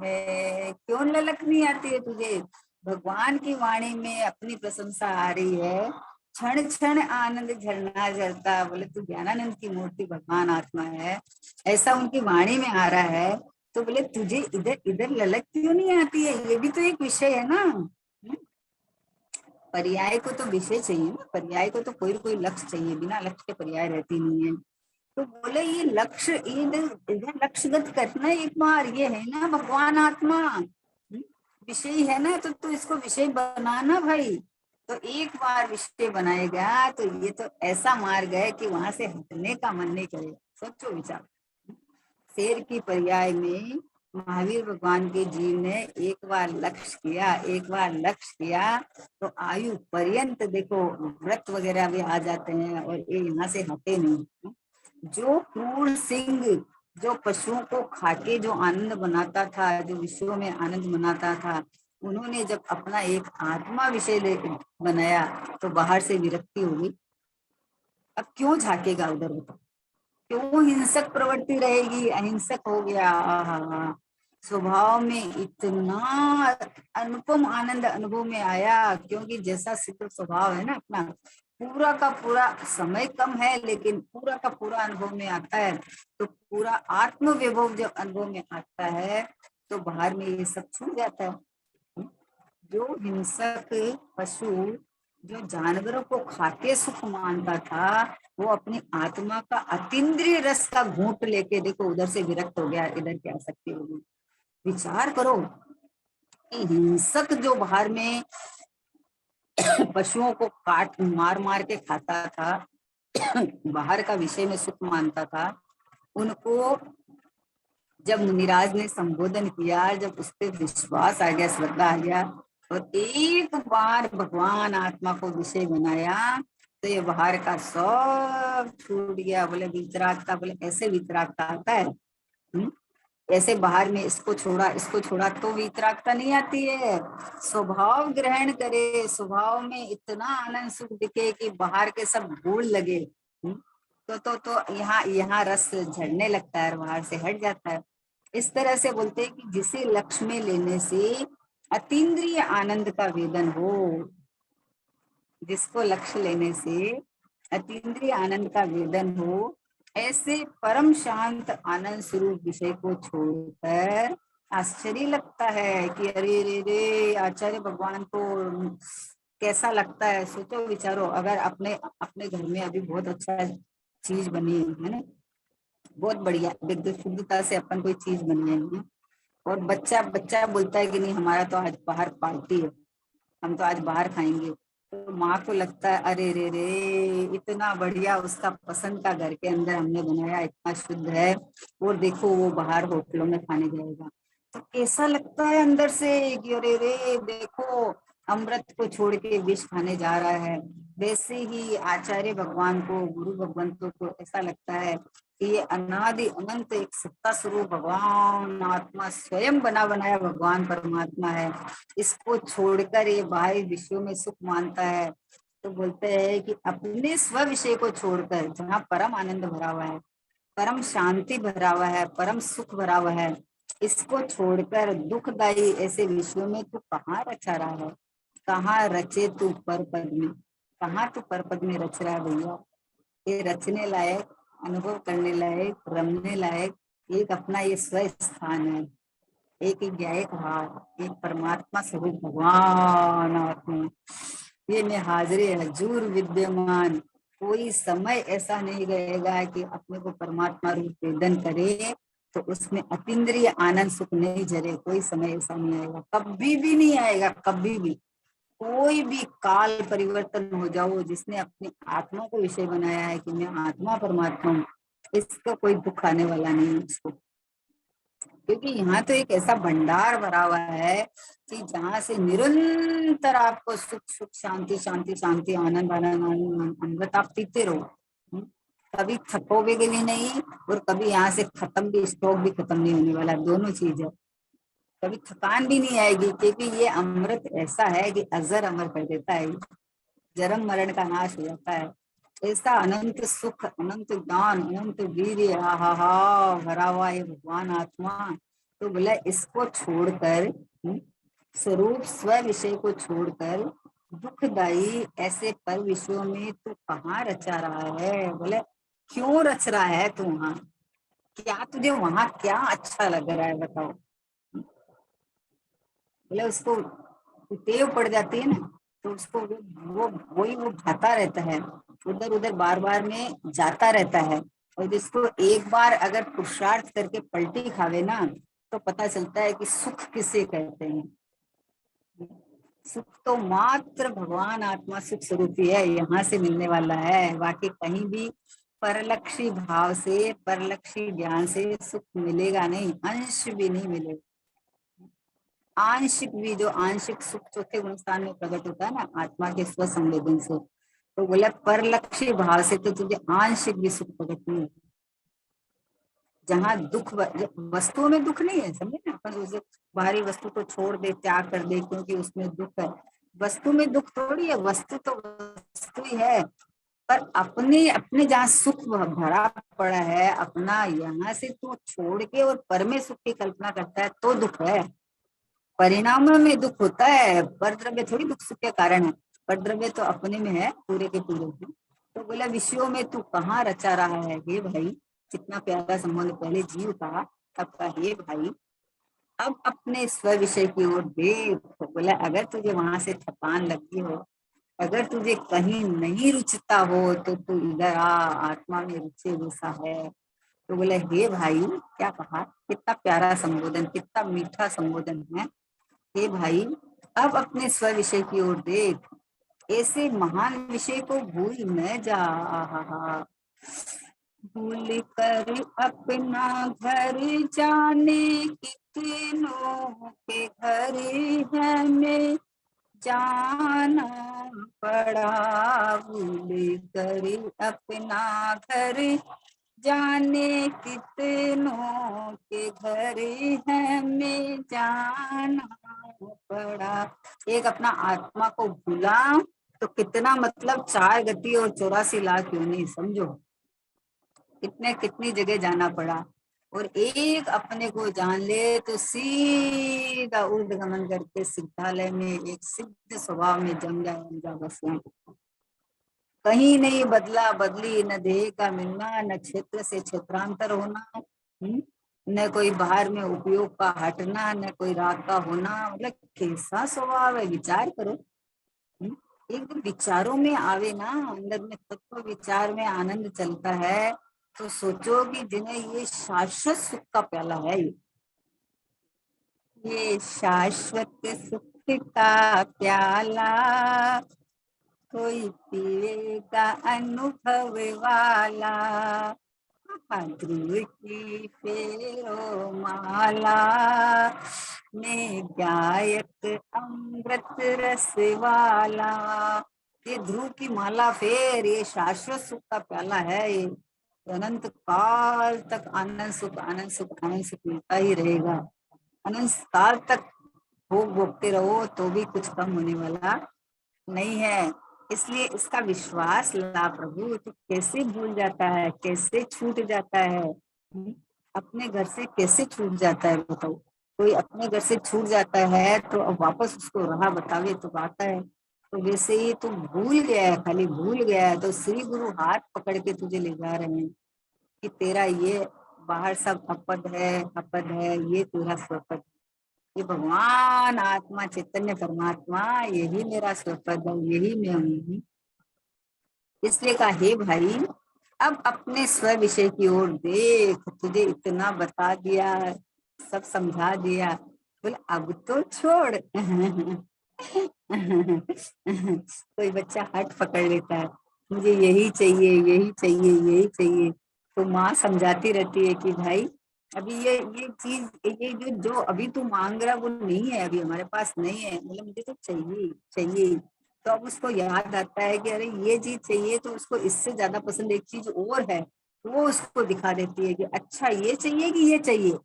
है। क्यों ललक नहीं आती है तुझे, भगवान की वाणी में अपनी प्रशंसा आ रही है, क्षण क्षण आनंद झरना झरता। बोले तू ज्ञानानंद की मूर्ति भगवान आत्मा है, ऐसा उनकी वाणी में आ रहा है, तो बोले तुझे इधर इधर ललक क्यों नहीं आती है, ये भी तो एक विषय है ना। पर्याय को तो विषय चाहिए ना, पर्याय को तो कोई कोई लक्ष्य चाहिए, बिना लक्ष्य के पर्याय रहती नहीं है। तो बोले ये लक्ष्य इधर लक्ष्यगत करना एक बार, ये है ना भगवान आत्मा, विषय है ना, तो तू इसको विषय बनाना भाई। तो एक बार विषय बनाएगा तो ये तो ऐसा मार्ग है कि वहां से हटने का मन नहीं करेगा। सोचो विचार, शेर की पर्याय में महावीर भगवान के जीव ने एक बार लक्ष्य किया, एक बार लक्ष्य किया तो आयु पर्यंत देखो व्रत वगैरह भी आ जाते हैं और ये यहाँ से हटे नहीं। जो क्रूर सिंह जो पशुओं को खाके जो आनंद बनाता था, जो विश्व में आनंद मनाता था, उन्होंने जब अपना एक आत्मा विषय बनाया तो बाहर से विरक्ति होगी। अब क्यों झाकेगा उधर उधर, क्यों हिंसक प्रवृत्ति रहेगी, अहिंसक हो गया। स्वभाव में इतना अनुपम आनंद अनुभव में आया, क्योंकि जैसा सिद्ध स्वभाव है ना अपना, पूरा का पूरा समय कम है लेकिन पूरा का पूरा अनुभव में आता है। तो पूरा आत्म विभव जब अनुभव में आता है तो बाहर में ये सब छूट जाता है। जो हिंसक पशु जो जानवरों को खाके सुख मानता था, वो अपनी आत्मा का अतीन्द्रिय रस का घूंट लेके देखो उधर से विरक्त हो गया, इधर क्या शक्ति होगी। विचार करो कि हिंसक जो बाहर में पशुओं को काट मार मार के खाता था, बाहर का विषय में सुख मानता था, उनको जब मुनिराज ने संबोधन किया, जब उस पर विश्वास आ गया, श्रद्धा आ गया और एक बार भगवान आत्मा को विषय बनाया तो ये बाहर का सब छूट गया। बोले वितरागता, बोले ऐसे वितरागता आता है। ऐसे बाहर में इसको छोड़ा तो वितरागता नहीं आती है। स्वभाव ग्रहण करे, स्वभाव में इतना आनंद सुख दिखे कि बाहर के सब भूल लगे। तो यहाँ रस झड़ने लगता है, बाहर से हट जाता है। इस तरह से बोलते हैं कि जिसे लक्ष्य में लेने से अतीन्द्रिय आनंद का वेदन हो, जिसको लक्ष्य लेने से अतीन्द्रिय आनंद का वेदन हो, ऐसे परम शांत आनंद स्वरूप विषय को छोड़कर आश्चर्य लगता है कि अरे रे रे, आचार्य भगवान को कैसा लगता है। सोचो विचारो, अगर अपने अपने घर में अभी बहुत अच्छा चीज बनी है ना, बहुत बढ़िया विद्युत शुद्धता से अपन कोई चीज बनी है, और बच्चा बच्चा बोलता है कि नहीं हमारा तो आज बाहर पार्टी है, हम तो आज बाहर खाएंगे। तो माँ को लगता है अरे रे रे, इतना बढ़िया उसका पसंद का घर के अंदर हमने बनाया, इतना शुद्ध है, और देखो वो बाहर होटलों में खाने जाएगा। तो कैसा लगता है अंदर से कि अरे रे देखो, अमृत को छोड़ के विष खाने जा रहा है। वैसे ही आचार्य भगवान को, गुरु भगवंतों को ऐसा लगता है कि ये अनादि अनंत एक सत्ता स्वरूप भगवान आत्मा स्वयं बना बनाया भगवान परमात्मा है, इसको छोड़कर ये बाह्य विषयों में सुख मानता है। तो बोलते हैं कि अपने स्व विषय को छोड़कर, जहाँ परम आनंद भरा हुआ है, परम शांति भरा हुआ है, परम सुख भरा हुआ है, इसको छोड़कर दुखदायी ऐसे विषयों में तू कहाँ रचा रहा है। कहाँ रचे तू पर पद में, कहाँ तू पर पद में रच रहा है भैया। ये रचने लायक, अनुभव करने लायक, रमने लायक एक अपना ये स्व स्थान है। एक ज्ञायक भाव, एक परमात्मा स्वरूप भगवान आत्मा, ये में हाजिरी हजूर विद्यमान। कोई समय ऐसा नहीं रहेगा कि अपने को परमात्मा रूप वेदन करे तो उसमें अतीन्द्रिय आनंद सुख नहीं झरे। कोई समय ऐसा नहीं आएगा, कभी भी नहीं आएगा, कभी भी। कोई भी काल परिवर्तन हो जाओ, जिसने अपनी आत्मा को विषय बनाया है कि मैं आत्मा परमात्मा हूँ, इसका कोई दुख आने वाला नहीं है उसको। क्योंकि यहाँ तो एक ऐसा भंडार भरा हुआ है कि जहाँ से निरंतर आपको सुख सुख शांति शांति शांति आनंद आनंद आनंद अमृत आप पीते रहो। कभी थकोगे भी नहीं, और कभी यहाँ से खत्म भी, स्टॉक भी खत्म नहीं होने वाला, दोनों चीज है। कभी थकान भी नहीं आएगी, क्योंकि ये अमृत ऐसा है कि अजर अमर कर देता है, जन्म मरण का नाश हो जाता है। ऐसा अनंत सुख, अनंत ज्ञान, अनंत वीर्य, हा भरा हुआ ये भगवान आत्मा। तो बोला इसको छोड़कर, स्वरूप स्व विषय को छोड़कर दुखदाई ऐसे पर विषयों में तू कहाँ रचा रहा है। बोले क्यों रच रहा है तू वहां, क्या तुझे वहां क्या अच्छा लग रहा है बताओ। बोले उसको टेव पड़ जाती है ना, तो उसको वो वही वो भाता रहता है, उधर उधर बार बार में जाता रहता है। और जिसको एक बार अगर पुरुषार्थ करके पलटी खावे ना, तो पता चलता है कि सुख किसे कहते हैं। सुख तो मात्र भगवान आत्मा सुख स्वरूप ही है, यहाँ से मिलने वाला है। बाकी कहीं भी परलक्षी भाव से, परलक्षी ज्ञान से सुख मिलेगा नहीं, अंश भी नहीं मिलेगा। आंशिक भी, जो आंशिक सुख चौथे गुण स्थान में प्रकट होता है ना आत्मा के स्व संवेदन से, तो बोला परलक्षी भाव से तो तुझे आंशिक भी सुख प्रकट नहीं होता। जहाँ दुख वस्तुओं में दुख नहीं है, समझे ना, अपन उसे बाहरी वस्तु को छोड़ दे, त्याग कर दे क्योंकि उसमें दुख है। वस्तु में दुख थोड़ी है, वस्तु तो वस्तु ही है। पर अपने अपने जहाँ सुख भरा पड़ा है अपना, यहाँ से तू छोड़ के और पर में सुख की कल्पना करता है तो दुख है। परिणामों में दुख होता है, पर द्रव्य थोड़ी दुख सुख के कारण है। पर द्रव्य तो अपने में है, पूरे के पूरे में। तो बोला विषयों में तू कहाँ रचा रहा है हे भाई। कितना प्यारा संबंध, पहले जीव का, तब का हे भाई। अब अपने स्व विषय की ओर देख। तो बोला अगर तुझे वहां से थकान लगती हो, अगर तुझे कहीं नहीं रुचता हो, तो तू इधर आ, आत्मा में रुचे जैसा है। तो बोले हे भाई, क्या कहा, कितना प्यारा संबोधन, कितना मीठा संबोधन है। हे भाई, अब अपने स्व विषय की ओर देख, ऐसे महान विषय को भूल न जा। आहा, भूल कर अपना घर जाने, कितनों के घर हमें जाना पड़ा। भूल कर अपना घर जाने, कितनों के घर हमें जाना पड़ा। एक अपना आत्मा को भूला तो कितना, मतलब 4 गति और 84 लाख क्यों नहीं, समझो कितने कितनी जगह जाना पड़ा। और एक अपने को जान ले तो सीधा ऊर्ध्वगमन करके सिद्धालय में एक सिद्ध स्वभाव में जम जाए, बस यहाँ। कहीं नहीं बदला बदली, न देह का मिलना, न क्षेत्र से क्षेत्रांतर होना, न कोई बाहर में उपयोग का हटना, न कोई राग का होना। मतलब कैसा स्वभाव है, विचार करो। एक विचारों में आवे ना, अंदर में तत्व विचार में आनंद चलता है, तो सोचो कि जिन्हें ये शाश्वत सुख का प्याला है, ये शाश्वत सुख का प्याला कोई पिएगा अनुभव वाला, ध्रुव की फेरो माला में गायक अमृत रस वाला। ये ध्रुव की माला फेर, ये शाश्वत सुख का प्याला है, ये अनंत काल तक आनंद सुख आनंद सुख आनंद सुख मिलता ही रहेगा। अनंत काल तक भोग भोगते रहो तो भी कुछ कम होने वाला नहीं है। इसलिए इसका विश्वास ला प्रभु, तो कैसे भूल जाता है, कैसे छूट जाता है। अपने घर से कैसे छूट जाता है बताओ। कोई अपने घर से छूट जाता है तो अब वापस उसको राह बतावे तो आता है। तो वैसे ही तू भूल गया है, खाली भूल गया है, तो श्री गुरु हाथ पकड़ के तुझे ले जा रहे हैं कि तेरा ये बाहर सब अपद है, अपद है, ये तेरा स्वपद। ये भगवान आत्मा चैतन्य परमात्मा, यही मेरा स्वपद है, यही मैं हूँ। इसलिए कहा, हे भाई अब अपने स्व विषय की ओर देख, तुझे इतना बता दिया, सब समझा दिया, बोले अब तो छोड़। कोई बच्चा हट पकड़ लेता है, मुझे यही चाहिए, यही चाहिए, यही चाहिए। तो माँ समझाती रहती है कि भाई अभी ये चीज, ये जो अभी तू मांग रहा वो नहीं है, अभी हमारे पास नहीं है, मतलब मुझे तो चाहिए चाहिए। तो अब उसको याद आता है कि अरे ये चीज चाहिए, तो उसको इससे ज्यादा पसंद एक चीज और है, वो उसको दिखा देती है कि अच्छा ये चाहिए कि ये चाहिए।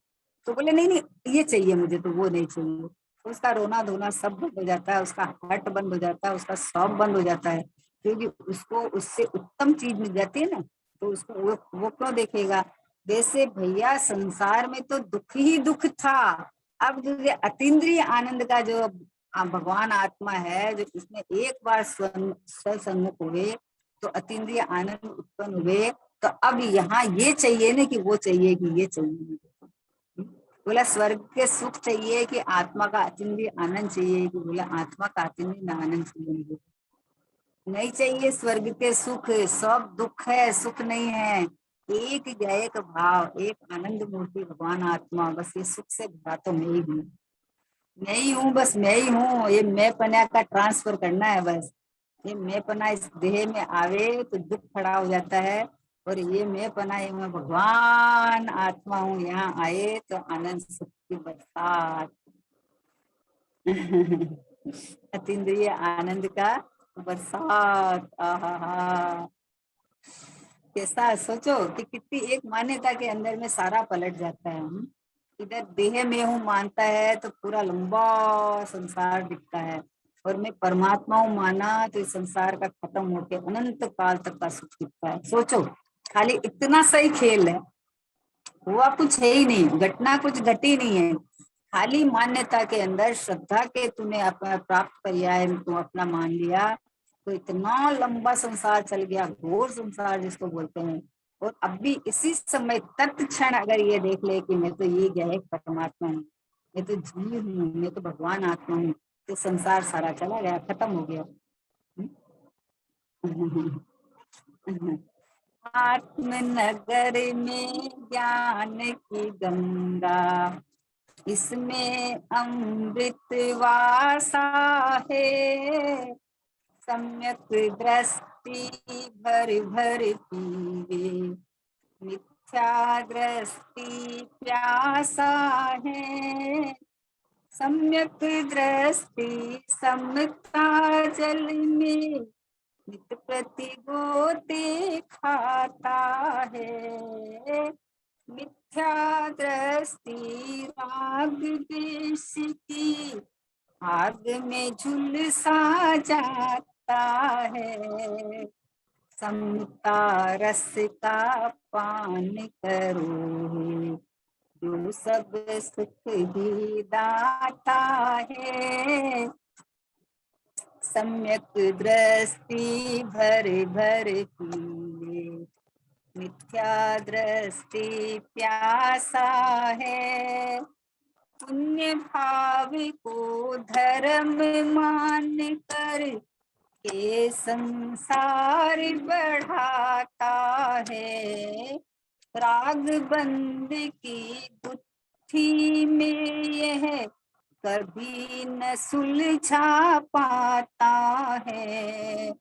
तो बोले नहीं नहीं ये चाहिए मुझे, तो वो नहीं चाहिए। तो उसका रोना धोना सब बंद हो जाता है, उसका हट बंद हो जाता है, उसका सब बंद हो जाता है, क्योंकि उसको उससे उत्तम चीज मिल जाती है ना। तो उसको वो क्यों देखेगा। वैसे भैया संसार में तो दुख ही दुख था। अब जो ये अतीन्द्रिय आनंद का जो भगवान आत्मा है, जो इसमें एक बार स्वसन्मुख हुए तो अतीन्द्रिय आनंद उत्पन्न हुए। तो अब यहाँ ये चाहिए ना कि वो चाहिए कि ये चाहिए। बोला स्वर्ग के सुख चाहिए कि आत्मा का अतीन्द्रिय आनंद चाहिए, कि बोला आत्मा का अतीन्द्रिय आनंद चाहिए। नहीं चाहिए स्वर्ग के सुख, सब दुख है, सुख नहीं है। एक भाव, एक आनंद मूर्ति भगवान आत्मा, बस ये सुख से भरा तो मैं ही हूँ, मैं ही हूँ, बस मैं ही हूँ। ये मैं पना का ट्रांसफर करना है बस। ये मैं पना इस देह में आवे तो दुख खड़ा हो जाता है, और ये मैं पना, ये मैं भगवान आत्मा हूँ, यहाँ आए तो आनंद सुख की बरसात। अतीन्द्रिय आनंद का बरसात। आहा, कैसा सोचो कि कितनी एक मान्यता के अंदर में सारा पलट जाता है। इधर देह में हूँ मानता है तो पूरा लंबा संसार दिखता है, और मैं परमात्मा हूँ माना तो इस संसार का खत्म होके अनंत काल तक का सुख दिखता है। सोचो, खाली इतना सही खेल है, हुआ कुछ है ही नहीं, घटना कुछ घटी नहीं है, खाली मान्यता के अंदर श्रद्धा के तूने अपना प्राप्त पर्याय तू अपना मान लिया, तो इतना लंबा संसार चल गया, घोर संसार जिसको बोलते हैं। और अब भी इसी समय तत्क्षण अगर ये देख ले कि मैं तो ये गया है परमात्मा हूँ, मैं तो जीव हूँ, मैं तो भगवान आत्मा हूँ, तो संसार सारा चला गया, खत्म हो गया। आत्मनगर में ज्ञान की गंगा, इसमें अमृत वासा है। सम्यक दृष्टि भर भर पीवे, मिथ्या दृष्टि प्यासा है। सम्यक दृष्टि समता जल में, नित प्रति गोते खाता है। मिथ्या दृष्टि राग देश की, आग में झुलसा जाता है। समता रस का पान करो, जो सब सुख ही दाता है। सम्यक दृष्टि भर भर पीले, मिथ्या दृष्टि प्यासा है। पुण्य भाव को धर्म मान कर के संसार बढ़ाता है। राग बंद की गुत्थी में यह कभी न सुलझा पाता है।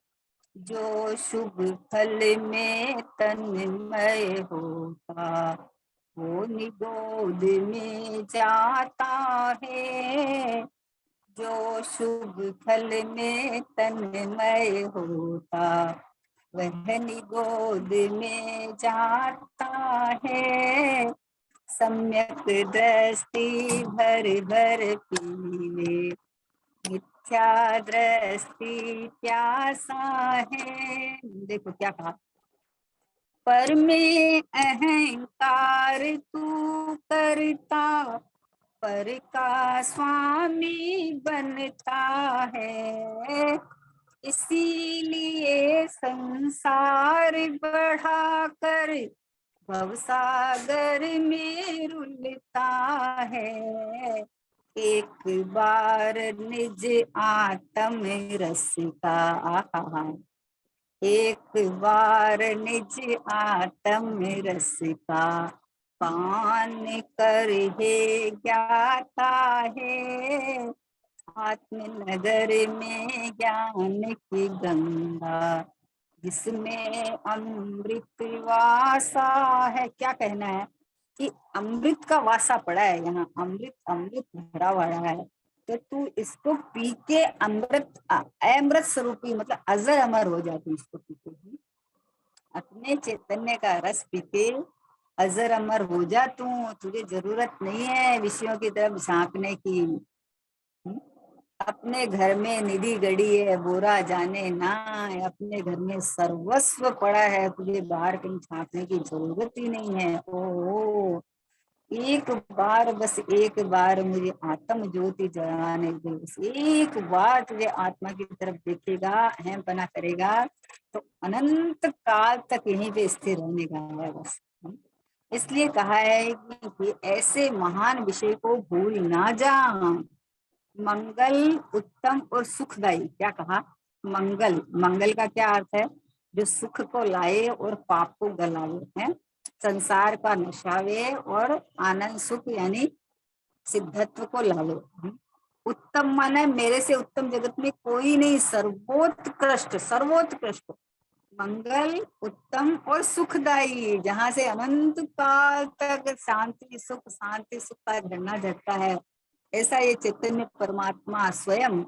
जो शुभ फल में तन्मय होता, वो निगोद में जाता है। जो शुभ फल में तन्मय होता, वह निगोद में जाता है। सम्यक दृष्टि भर भर पीले, मिथ्या दृष्टि प्यासा है। देखो क्या कहा, पर में अहंकार तू करता, पर का स्वामी बनता है। इसीलिए संसार बढ़ाकर भवसागर में रुलता है। एक बार निज आत्म रस का, एक बार निज आत्म रस का पान कर हे ज्ञाता है। आत्मनगर में ज्ञान की गंगा, जिसमें अमृत वासा है। क्या कहना है कि अमृत का वासा पड़ा है यहाँ, अमृत अमृत भरा हुआ है। तो तू इसको पी के अमृत अमृत स्वरूपी मतलब अजर अमर हो जाती, इसको पी के ही अपने चैतन्य का रस पी के अजर अमर हो जा तू। तुझे जरूरत नहीं है विषयों की तरफ झांकने की। अपने घर में निधि गड़ी है, बोरा जाने ना, अपने घर में सर्वस्व पड़ा है, तुझे बाहर कहीं झांकने की जरूरत ही नहीं है। ओ एक बार, बस एक बार मुझे आत्म ज्योति जलाने दे, बस एक बार तुझे आत्मा की तरफ देखेगा, अहम बना करेगा, तो अनंत काल तक यहीं पे स्थिर रहने का है बस। इसलिए कहा है कि ऐसे महान विषय को भूल ना जा। मंगल उत्तम और सुखदायी, क्या कहा, मंगल, मंगल का क्या अर्थ है, जो सुख को लाए और पाप को गलावे है, संसार का नशावे और आनंद सुख यानी सिद्धत्व को लावे। उत्तम माने मेरे से उत्तम जगत में कोई नहीं, सर्वोत्कृष्ट, सर्वोत्कृष्ट मंगल उत्तम और सुखदायी, जहां से अनंत काल तक शांति सुख शांति सुख का झरना झरता है। ऐसा ये चैतन्य परमात्मा स्वयं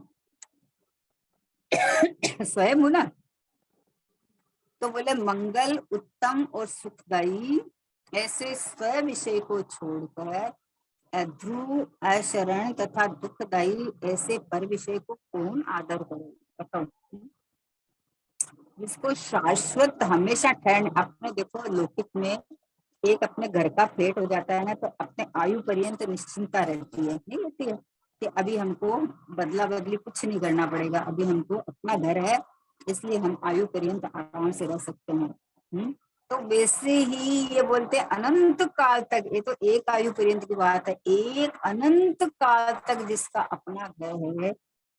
स्वयं हूं ना। तो बोले मंगल उत्तम और सुखदायी, ऐसे स्व विषय को छोड़कर ध्रुव अशरण तथा दुखदायी ऐसे पर विषय को कौन आदर करे, बताओ। जिसको शाश्वत हमेशा ठहरने, अपने देखो लौकिक में एक अपने घर का पेट हो जाता है ना, तो अपने आयु पर्यंत निश्चिंता रहती है, नहीं रहती है कि अभी हमको बदला बदली कुछ नहीं करना पड़ेगा, अभी हमको अपना घर है, इसलिए हम आयु पर्यंत आराम से रह सकते हैं। तो वैसे ही ये बोलते अनंत काल तक, ये तो एक आयु पर्यंत की बात है, एक अनंत काल तक जिसका अपना घर है,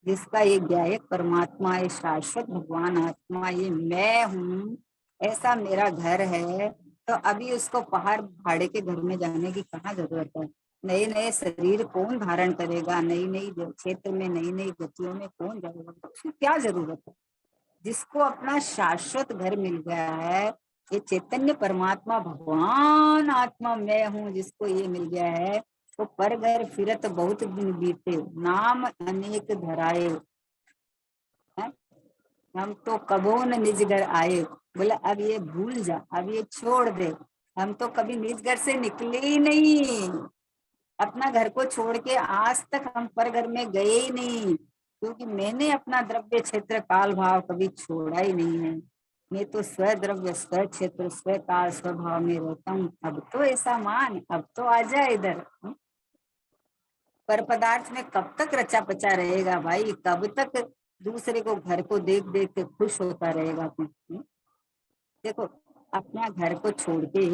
जिसका ये ज्ञायक परमात्मा, ये शाश्वत भगवान आत्मा, ये मैं हूँ, ऐसा मेरा घर है, तो अभी उसको पहाड़ भाड़े के घर में जाने की कहाँ जरूरत है। नए नए शरीर कौन धारण करेगा, नई नई क्षेत्र में नई नई गतियों में कौन जाएगा, उसकी क्या जरूरत है। जिसको अपना शाश्वत घर मिल गया है, ये चैतन्य परमात्मा भगवान आत्मा मैं हूँ, जिसको ये मिल गया है, तो पर घर फिरत बहुत दिन बीते, नाम अनेक धराए, हम तो कबो न निज घर आए। बोला अब ये भूल जा, अब ये छोड़ दे, हम तो कभी निज घर से निकले ही नहीं, अपना घर को छोड़ के आज तक हम पर घर में गए ही नहीं, क्योंकि मैंने अपना द्रव्य क्षेत्र काल भाव कभी छोड़ा ही नहीं है। मैं तो स्व द्रव्य स्व क्षेत्र स्व काल स्वभाव में रहता हूँ। अब तो ऐसा मान, अब तो आ जा इधर। पर पदार्थ में कब तक रचा पचा रहेगा भाई, कब तक दूसरे को घर को देख देख के खुश होता रहेगा तू। देखो, अपना घर को छोड़ के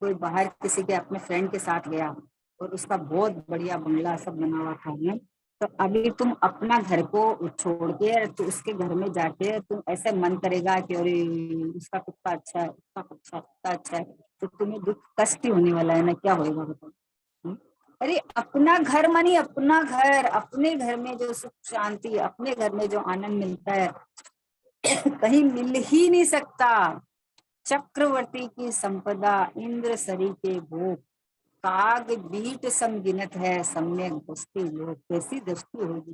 कोई बाहर किसी के अपने फ्रेंड के साथ गया और उसका बहुत बढ़िया बंगला सब बना हुआ था ना, तो अभी तुम अपना घर को छोड़ के तो उसके घर में जाके तुम ऐसे मन करेगा कि अरे उसका कुत्ता अच्छा है, उसका कुत्ता अच्छा है, तो तुम्हें दुख कष्ट ही होने वाला है ना, क्या होगा बताओ। हम्म? अरे अपना घर मानी अपना घर, अपने घर में जो सुख शांति, अपने घर में जो आनंद मिलता है कहीं मिल ही नहीं सकता। चक्रवर्ती की संपदा इंद्र सरी के भोग, काग बीट सम गिनत है सम्यक दृष्टि लोग। कैसी दृष्टि होगी,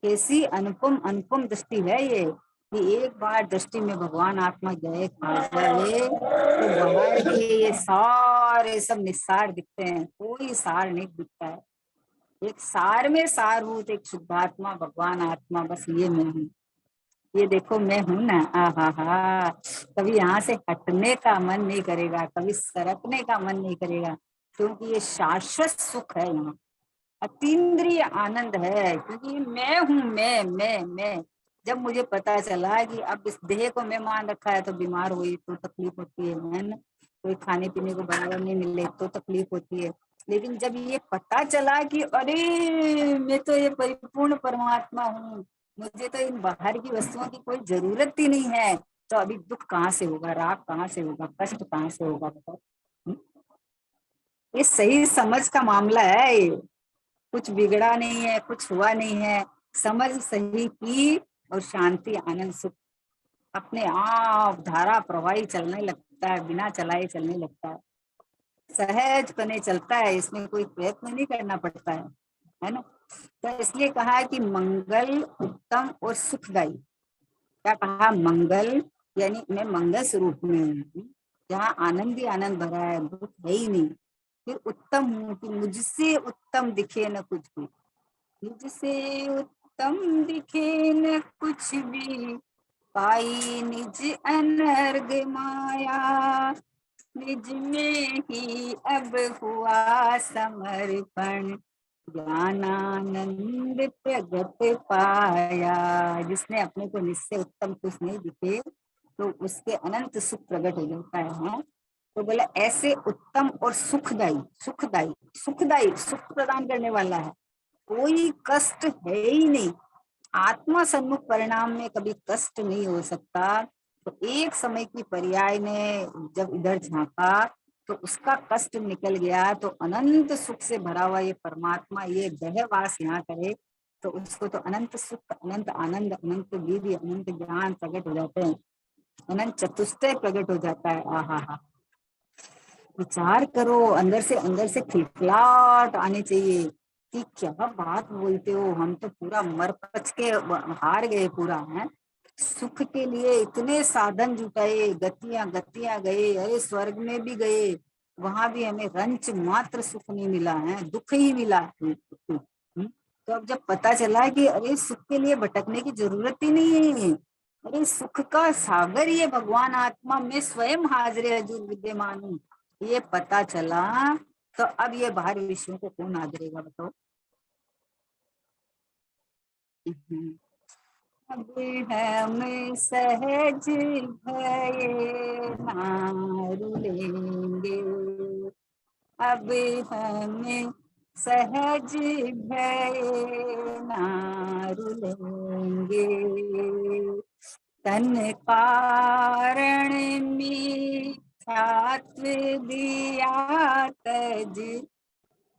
कैसी अनुपम अनुपम दृष्टि है ये, कि एक बार दृष्टि में भगवान आत्मा गए खा गए तो बाहर के ये सारे सब निस्सार दिखते हैं, कोई सार नहीं दिखता है। एक सार में सारभूत एक शुद्धात्मा भगवान आत्मा, बस ये मैं हूँ, ये देखो मैं हूं ना। आहा हा, कभी यहाँ से हटने का मन नहीं करेगा, कभी सरकने का मन नहीं करेगा, क्योंकि ये शाश्वत सुख है यहाँ, अतीन्द्रिय आनंद है। क्योंकि मैं हूँ, मैं जब मुझे पता चला कि अब इस देह को मैं मान रखा है तो बीमार हुई तो तकलीफ होती है ना, कोई खाने पीने को बराबर नहीं मिले तो तकलीफ होती है। लेकिन जब ये पता चला कि अरे मैं तो ये परिपूर्ण परमात्मा हूँ, मुझे तो इन बाहर की वस्तुओं की कोई जरूरत ही नहीं है, तो अभी दुख कहाँ से होगा, राग कहाँ से होगा, कष्ट कहाँ से होगा बताओ। ये सही समझ का मामला है ये, कुछ बिगड़ा नहीं है, कुछ हुआ नहीं है, समझ सही की और शांति आनंद सुख अपने आप धारा प्रवाही चलने लगता है, बिना चलाए चलने लगता है, सहज पने चलता है, इसमें कोई प्रयत्न नहीं करना पड़ता है ना। तो इसलिए कहा कि मंगल उत्तम और सुखदायी। क्या कहा, मंगल यानी मैं मंगल स्वरूप में हूँ, जहाँ आनंद ही आनंद भरा है, दुख है ही नहीं। फिर उत्तम हूँ कि मुझसे उत्तम दिखे न कुछ भी, मुझसे उत्तम दिखे न कुछ भी, पाई निज अनर्ग माया, निज में ही अब हुआ समर्पण, ज्ञानानंद प्रगट पाया। जिसने अपने को निश्चय उत्तम कुछ नहीं दिखे तो उसके अनंत सुख प्रकट हो जाता है। हाँ? तो बोला ऐसे उत्तम और सुखदायी, सुखदायी सुखदायी सुख प्रदान करने वाला है, कोई कष्ट है ही नहीं। आत्मा सन्मुख परिणाम में कभी कष्ट नहीं हो सकता। तो एक समय की पर्याय ने जब इधर झांका तो उसका कष्ट निकल गया, तो अनंत सुख से भरा हुआ ये परमात्मा ये दहवास यहाँ करे तो उसको तो अनंत सुख, अनंत आनंद, अनंत विधि, अनंत ज्ञान प्रकट हो जाते हैं, अनंत चतुष्टय प्रकट हो जाता है। आहा हा, विचार करो, अंदर से खिलखिलाहट आनी चाहिए कि क्या बात बोलते हो, हम तो पूरा मर पच के हार गए पूरा है। सुख के लिए इतने साधन जुटाए, गतियां गतियां गए, अरे स्वर्ग में भी गए, वहां भी हमें रंच मात्र सुख नहीं मिला है, दुख ही मिला। तो अब जब पता चला कि अरे सुख के लिए भटकने की जरूरत ही नहीं है, अरे सुख का सागर ये भगवान आत्मा में स्वयं हाजिर हजूर विद्यमान हूँ, ये पता चला, तो अब ये बाहर विषयों को कौन आदरेगा बताओ। अब हम सहज भये नारु लेंगे, अब हम सहज भये नारु लेंगे, तन कारण मिथ्यात्व दिया तज,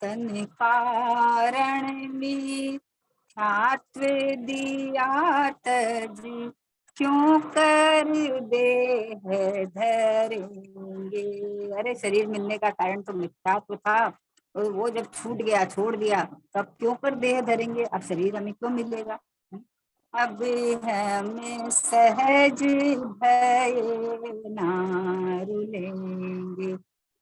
तन कारण मिथ्यात्व दिया तज, क्यों कर देह धरेंगे। अरे शरीर मिलने का कारण तो मिथ्यात्व था, और वो जब छूट गया, छोड़ दिया, तब क्यों कर देह धरेंगे, अब शरीर हमें क्यों मिलेगा। अब हमें सहज भय नारु लेंगे,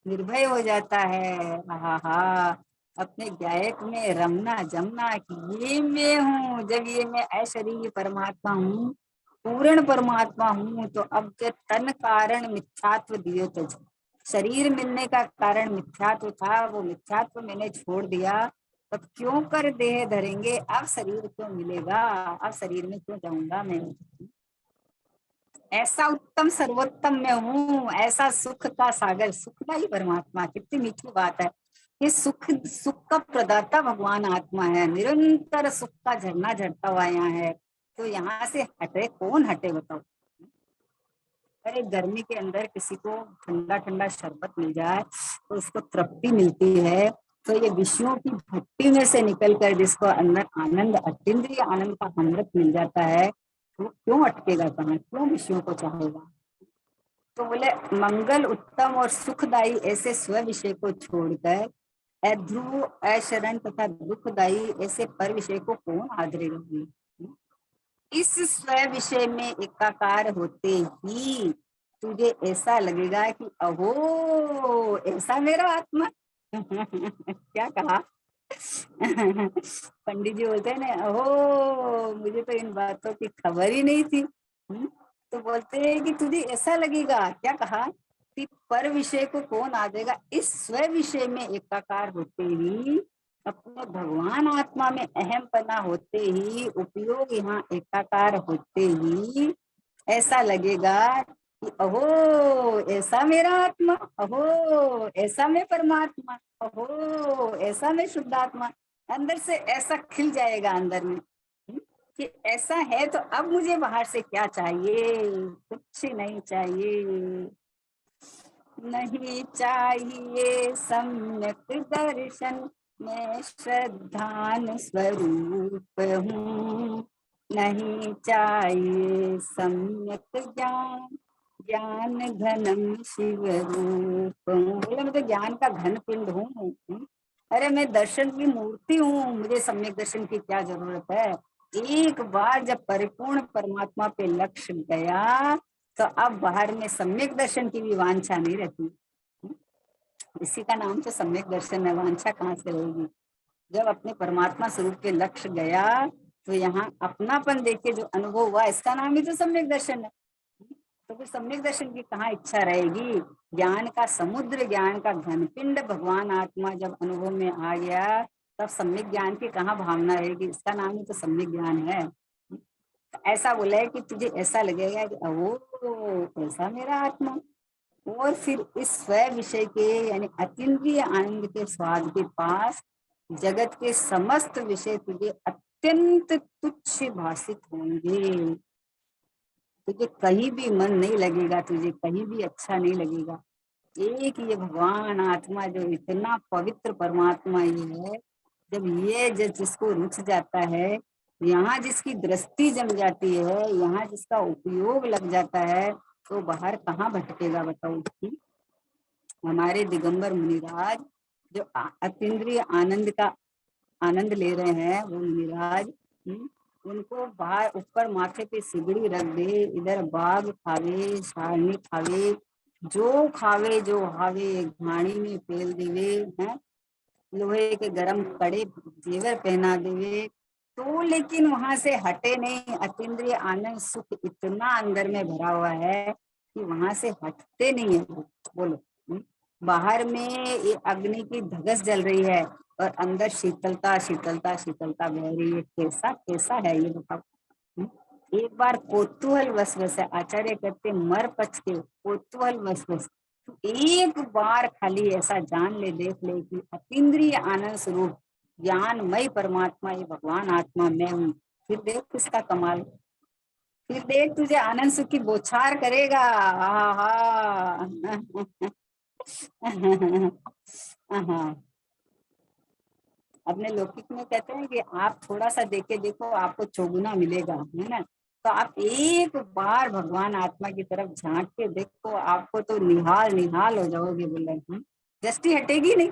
निर्भय हो जाता है। हा अपने गायक में रमना जमना कि ये मैं हूँ, जब ये मैं अशरीरी परमात्मा हूँ, पूर्ण परमात्मा हूँ, तो अब जब तन कारण मिथ्यात्व दियो तज, शरीर मिलने का कारण मिथ्यात्व था, वो मिथ्यात्व मैंने छोड़ दिया, तब क्यों कर देह धरेंगे, अब शरीर क्यों मिलेगा, अब शरीर में क्यों जाऊंगा मैं। ऐसा उत्तम सर्वोत्तम मैं हूँ, ऐसा सुख का सागर, सुखदाई परमात्मा, कितनी मीठी बात है। ये सुख, सुख का प्रदाता भगवान आत्मा है, निरंतर सुख का झरना झरता हुआ यहाँ है। तो यहाँ से हटे कौन, हटे बताओ। अरे गर्मी के अंदर किसी को ठंडा ठंडा शरबत मिल जाए तो उसको तृप्ति मिलती है, तो ये विषयों की भट्टी में से निकलकर जिसको अंदर आनंद, अतीन्द्रिय आनंद का अमृत मिल जाता है, तो क्यों अटकेगा कहाँ, क्यों विषयों को चाहेगा। तो बोले मंगल उत्तम और सुखदायी ऐसे स्व विषय को छोड़कर अध्रुव, अशरण तथा दुखदायी ऐसे पर विषय को कौन आदरेगा। इस स्व विषय में एकाकार होते ही तुझे ऐसा लगेगा कि अहो ऐसा मेरा आत्मा। क्या कहा। पंडित जी बोलते हैं ना, अहो मुझे तो इन बातों की खबर ही नहीं थी। तो बोलते हैं कि तुझे ऐसा लगेगा, क्या कहा कि पर विषय को कौन आ जाएगा, इस स्व विषय में एकाकार होते ही, अपने भगवान आत्मा में अहम पना होते ही, उपयोग यहाँ एकाकार होते ही ऐसा लगेगा कि अहो ऐसा मेरा आत्मा, अहो ऐसा मैं परमात्मा, अहो ऐसा मैं शुद्ध आत्मा। अंदर से ऐसा खिल जाएगा अंदर में कि ऐसा है, तो अब मुझे बाहर से क्या चाहिए, कुछ नहीं चाहिए। नहीं चाहिए सम्यक दर्शन, मैं श्रद्धान स्वरूप हूँ। नहीं चाहिए सम्यक ज्ञान, ज्ञान घनम शिव रूप हूँ। बोले मैं तो ज्ञान का घन पिंड हूँ। अरे मैं दर्शन की मूर्ति हूँ, मुझे सम्यक दर्शन की क्या जरूरत है। एक बार जब परिपूर्ण परमात्मा पे लक्ष्य गया तो अब बाहर में सम्यक दर्शन की भी वांछा नहीं रहती। इसी का नाम तो सम्यक दर्शन है, वांछा कहाँ से रहेगी। जब अपने परमात्मा स्वरूप के लक्ष्य गया तो यहाँ अपनापन देखे जो अनुभव हुआ, इसका नाम ही तो सम्यक दर्शन है। तो फिर सम्यक दर्शन की कहाँ इच्छा रहेगी। ज्ञान का समुद्र, ज्ञान का घनपिंड भगवान आत्मा जब अनुभव में आ गया, तब सम्यक ज्ञान की कहाँ भावना रहेगी। इसका नाम ही तो सम्यक ज्ञान है। ऐसा बोला है कि तुझे ऐसा लगेगा कि ओ ऐसा मेरा आत्मा। और फिर इस स्व विषय के यानी अतीन्द्रिय आनंद के स्वाद के पास जगत के समस्त विषय तुझे अत्यंत तुच्छ भाषित होंगे। तुझे कहीं भी मन नहीं लगेगा, तुझे कहीं भी अच्छा नहीं लगेगा। एक ये भगवान आत्मा जो इतना पवित्र परमात्मा ये है, जब ये जिसको रुच जाता है, यहाँ जिसकी दृष्टि जम जाती है, यहाँ जिसका उपयोग लग जाता है, तो बाहर कहाँ भटकेगा बताओ। हमारे दिगंबर मुनिराज जो अतीन्द्रिय आनंद का आनंद ले रहे हैं, वो मुनिराज उनको बाहर ऊपर माथे पे सिगड़ी रख दे, इधर बाघ खावे, सारनी खावे, जो खावे जो हावे घाणी में पेल देवे हैं, लोहे के गरम कड़े जेवर पहना देवे, तो लेकिन वहां से हटे नहीं। अतीन्द्रिय आनंद सुख इतना अंदर में भरा हुआ है कि वहां से हटते नहीं है। बोलो बाहर में ये अग्नि की धगस जल रही है और अंदर शीतलता शीतलता शीतलता बह रही है। कैसा कैसा है ये बताओ। एक बार कोतूहल वश है, आचार्य कहते मर पच के कोतूहल वश एक बार खाली ऐसा जान ले, देख ले कि अतीन्द्रिय आनंद स्वरूप ज्ञानमय परमात्मा ये भगवान आत्मा मैं हूँ। फिर देख किसका कमाल, फिर देख तुझे आनंद सुख की बौछार करेगा। हाँ। हाँ, अपने लौकिक में कहते हैं कि आप थोड़ा सा देखे देखो आपको चौगुना मिलेगा, है ना। तो आप एक बार भगवान आत्मा की तरफ झांक के देखो, आपको तो निहाल निहाल हो जाओगे। बोले दृष्टि हटेगी नहीं,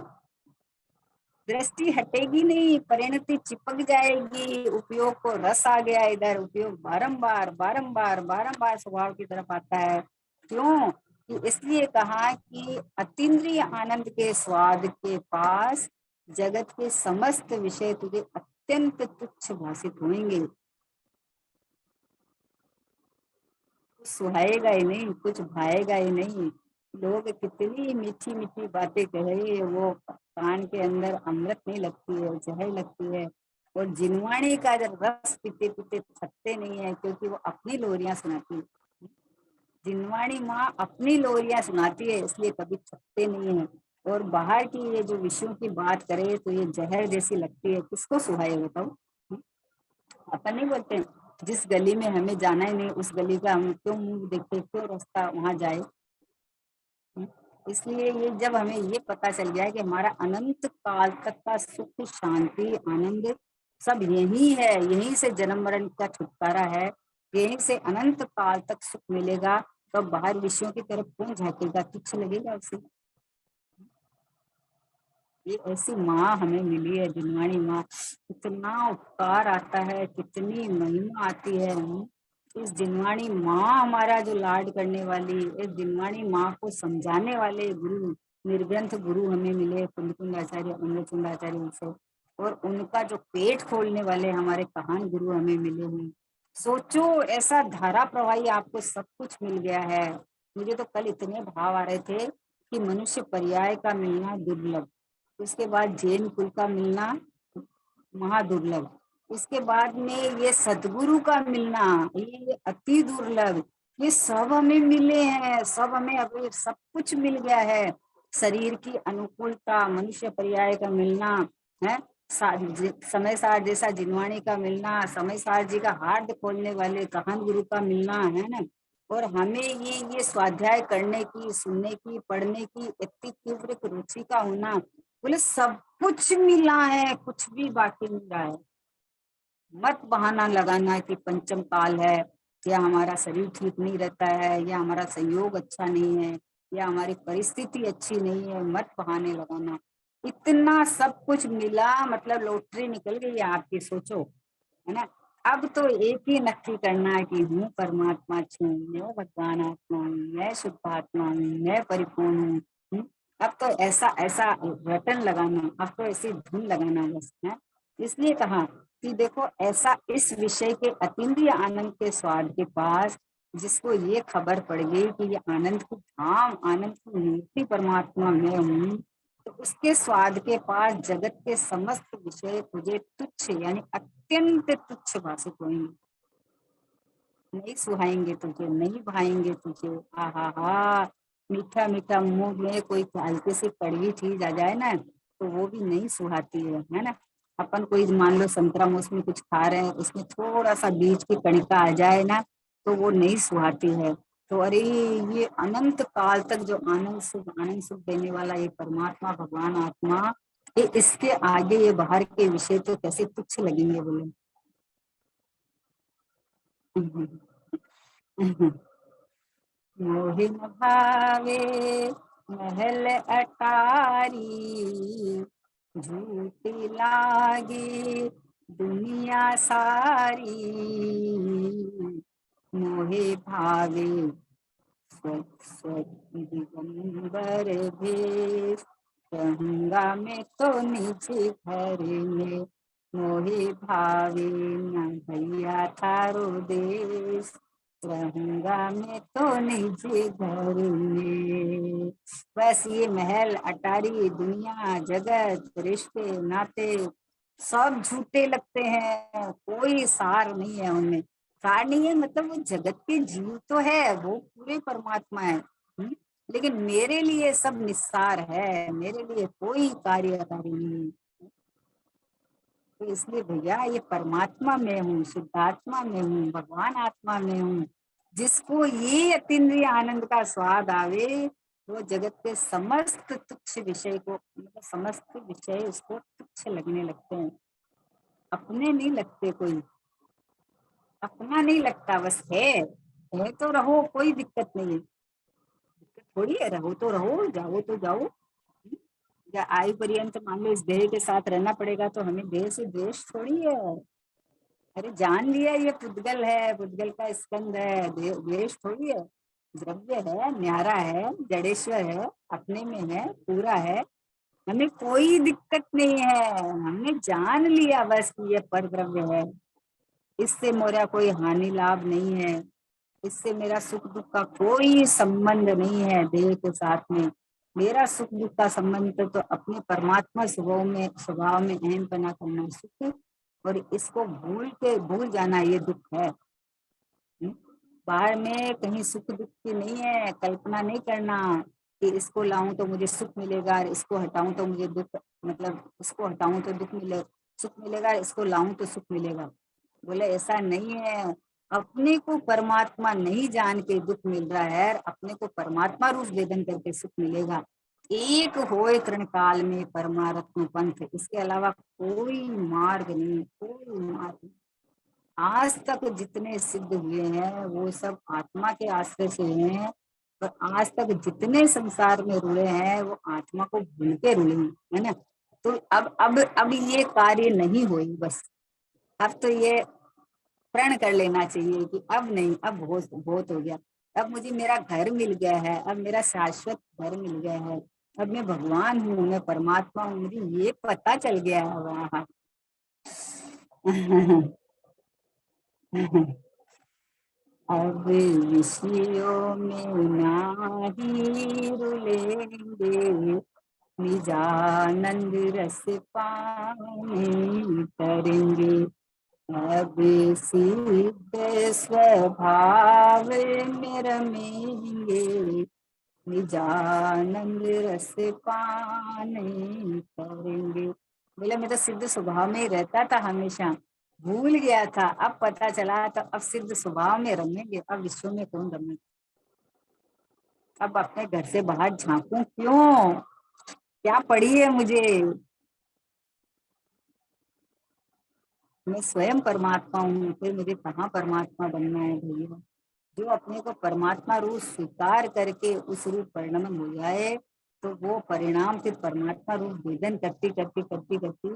दृष्टि हटेगी नहीं, परिणति चिपक जाएगी। उपयोग को रस आ गया इधर, उपयोग बारंबार बारंबार बारंबार स्वभाव की तरफ आता है। क्यों कि इसलिए कहा कि अतीन्द्रिय आनंद के स्वाद के पास जगत के समस्त विषय तुझे अत्यंत तुच्छ भाषित होंगे। कुछ सुहाएगा ही नहीं, कुछ भाएगा ही नहीं। लोग कितनी मीठी मीठी बातें कहे, वो कान के अंदर अमृत नहीं लगती है, जहर लगती है। और जिनवाणी का जब रस पीते पीते थकते नहीं है, क्योंकि वो अपनी लोरियां सुनाती है। जिनवाणी माँ अपनी लोरियां सुनाती है, इसलिए कभी थकते नहीं है। और बाहर की ये जो विषयों की बात करे तो ये जहर जैसी लगती है, किसको सुहाए बताओ। अपन नहीं बोलते जिस गली में हमें जाना ही नहीं, उस गली का हम क्यों मुंह देखे, क्यों रास्ता वहां जाए। इसलिए ये जब हमें ये पता चल गया है कि हमारा अनंत काल तक का सुख शांति आनंद सब यही है, यहीं से जन्म मरण का छुटकारा है, यहीं से अनंत काल तक सुख मिलेगा, तो बाहर विषयों की तरफ कौन झांकेगा, तुच्छ लगेगा उसे। ये ऐसी माँ हमें मिली है, दिनवाणी माँ। कितना उपकार आता है, कितनी महिमा आती है। इस दिनवाणी माँ हमारा जो लाड करने वाली, इस दिनवाणी माँ को समझाने वाले गुरु, निर्ग्रंथ गुरु हमें मिले, कुंदकुंद आचार्य, अमृतचंद आचार्य से। और उनका जो पेट खोलने वाले हमारे कहान गुरु हमें मिले हैं। सोचो, ऐसा धारा प्रवाही आपको सब कुछ मिल गया है। मुझे तो कल इतने भाव आ रहे थे कि मनुष्य पर्याय का मिलना दुर्लभ, उसके बाद जैन कुल का मिलना महादुर्लभ, इसके बाद में ये सदगुरु का मिलना ये अति दुर्लभ। ये सब हमें मिले हैं, सब हमें अभी सब कुछ मिल गया है। शरीर की अनुकूलता, मनुष्य पर्याय का मिलना है, समय सार जैसा जिनवाणी का मिलना, समय सार जी का हार्द खोलने वाले कहान गुरु का मिलना है ना। और हमें ये स्वाध्याय करने की, सुनने की, पढ़ने की इतनी तीव्र रुचि का होना, बोले सब कुछ मिला है, कुछ भी बाकी नहीं रहा है। मत बहाना लगाना कि पंचम काल है, या हमारा शरीर ठीक नहीं रहता है, या हमारा संयोग अच्छा नहीं है, या हमारी परिस्थिति अच्छी नहीं है, मत बहाने लगाना। इतना सब कुछ मिला, मतलब लॉटरी निकल गई आपकी, सोचो, है ना। अब तो एक ही नक्की करना है कि हूँ परमात्मा छू, मैं भगवान आत्मा हूँ, मैं शुद्ध आत्मा हूँ, मैं परिपूर्ण हूँ। अब तो ऐसा ऐसा रटन लगाना, अब तो ऐसी धुन लगाना बस है। इसलिए कहा कि देखो, ऐसा इस विषय के अतीन्द्रिय आनंद के स्वाद के पास जिसको ये खबर पड़ गई कि ये आनंद की धाम, आनंद की मूर्ति परमात्मा में हूँ, तो उसके स्वाद के पास जगत के समस्त विषय तुझे तुच्छ यानी अत्यंत तुच्छ भाषित होंगे, नहीं सुहाएंगे तुझे, नहीं भाएंगे तुझे। हा हा, मीठा मीठा मुंह में कोई हल्की सी कड़वी चीज आ जाए ना, तो वो भी नहीं सुहाती है ना। अपन कोई मान लो संतरा मौसमी कुछ खा रहे हैं, उसमें थोड़ा सा बीज की कणिका आ जाए ना, तो वो नहीं सुहाती है। तो अरे, ये अनंत काल तक जो आनंद सुख देने वाला ये परमात्मा भगवान आत्मा, ये इसके आगे ये बाहर के विषय तो कैसे तुच्छ लगेंगे बोले। मोहि न भावे महल अटारी, झूठी लागी दुनिया सारी। मोहे भावे दिगंबर भेष, गंगा में तो निज घर में। मोहे भावे न भैया थारो देश, रहूंगा मैं तो निज घर में। बस ये महल अटारी, दुनिया, जगत, रिश्ते नाते सब झूठे लगते हैं, कोई सार नहीं है उनमें। सार नहीं है मतलब वो जगत के जीव तो है, वो पूरे परमात्मा है। लेकिन मेरे लिए सब निस्सार है, मेरे लिए कोई कार्यकारी नहीं। तो इसलिए भैया, ये परमात्मा में हूँ, शुद्धात्मा में हूँ, भगवान आत्मा में हूँ। जिसको ये अतीन्द्रिय आनंद का स्वाद आवे, वो जगत के समस्त तुच्छ विषय को, मतलब समस्त विषय उसको तुच्छ लगने लगते हैं, अपने नहीं लगते। कोई अपना नहीं लगता, बस है तो रहो, कोई दिक्कत नहीं है। दिक्कत थोड़ी है, रहो तो रहो, जाओ तो जाओ। या आयु पर्यंत मान लो इस देह के साथ रहना पड़ेगा, तो हमें देह से द्वेष थोड़ी है। अरे जान लिया ये पुद्गल है, पुद्गल का स्कंद है, द्वेष थोड़ी है। द्रव्य है, न्यारा है, जड़ेश्वर है, अपने में है, पूरा है, हमें कोई दिक्कत नहीं है। हमने जान लिया बस कि ये पर द्रव्य है, इससे मोरा कोई हानि लाभ नहीं है। इससे मेरा सुख दुख का कोई संबंध नहीं है देह के साथ में। मेरा सुख दुख का संबंध तो अपने परमात्मा स्वभाव में अहम पना करना सुख, और इसको भूल जाना ये दुख है। बाहर में कहीं सुख दुख की नहीं है, कल्पना नहीं करना कि इसको लाऊं तो मुझे सुख मिलेगा, इसको हटाऊं तो मुझे दुख, मतलब इसको हटाऊं तो सुख मिलेगा, इसको लाऊं तो सुख मिलेगा। बोले ऐसा नहीं है। अपने को परमात्मा नहीं जान के दुख मिल रहा है, अपने को परमात्मा रूप वेदन करके सुख मिलेगा। एक होए तृण काल में परमात्म पंथ, इसके अलावा कोई मार्ग नहीं, कोई मार्ग नहीं। आज तक जितने सिद्ध हुए हैं वो सब आत्मा के आश्रय से हुए हैं, और आज तक जितने संसार में रुले हैं वो आत्मा को भूल के रुले हैं, है ना। तो अब ये कार्य नहीं हुई, बस अब तो ये प्रण कर लेना चाहिए कि अब नहीं, अब बहुत बहुत हो गया। अब मुझे मेरा घर मिल गया है, अब मेरा शाश्वत घर मिल गया है, अब मैं भगवान हूँ, मैं परमात्मा हूँ, मुझे ये पता चल गया है वहाँ। अब विषयों में नाही रुलेंगे, निजानंद रस पाने करेंगे। अब सिद्ध स्वभाव में रमेंगे, निजानंद रस पाने करेंगे। बोले मैं तो सिद्ध स्वभाव में ही रहता था हमेशा, भूल गया था, अब पता चला, तो अब सिद्ध स्वभाव में रमेंगे, अब विश्व में कौन रमेंगे। अब अपने घर से बाहर झांकू क्यों, क्या पड़ी है मुझे, मैं स्वयं परमात्मा हूँ, फिर मुझे कहाँ परमात्मा बनना है भैया। जो अपने को परमात्मा रूप स्वीकार करके उस रूप परिणाम हो जाए, तो वो परिणाम फिर परमात्मा रूप वेदन करती करती करती करती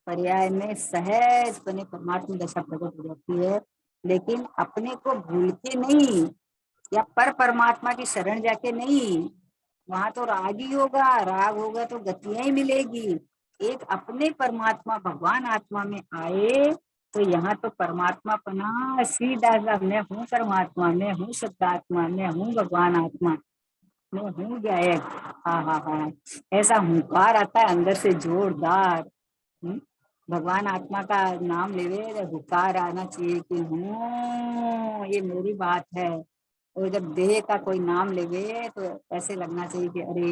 पर्याय में सहज बने परमात्मा दशा प्रकट हो जाती है। लेकिन अपने को भूल के नहीं, या पर परमात्मा की शरण जाके नहीं, वहां तो राग ही होगा, राग होगा तो गतियां ही मिलेगी। एक अपने परमात्मा भगवान आत्मा में आए, तो यहाँ तो परमात्मा पना सीधा, मैं हूँ परमात्मा, मैं हूँ शुद्धात्मा, मैं हूँ भगवान आत्मा, मैं हूँ गायक। हाँ हाँ हाँ, ऐसा हुंकार आता है अंदर से जोरदार। भगवान आत्मा का नाम लेवे, हुंकार आना चाहिए कि हूँ, ये मेरी बात है। और जब देह का कोई नाम लेवे तो ऐसे लगना चाहिए कि अरे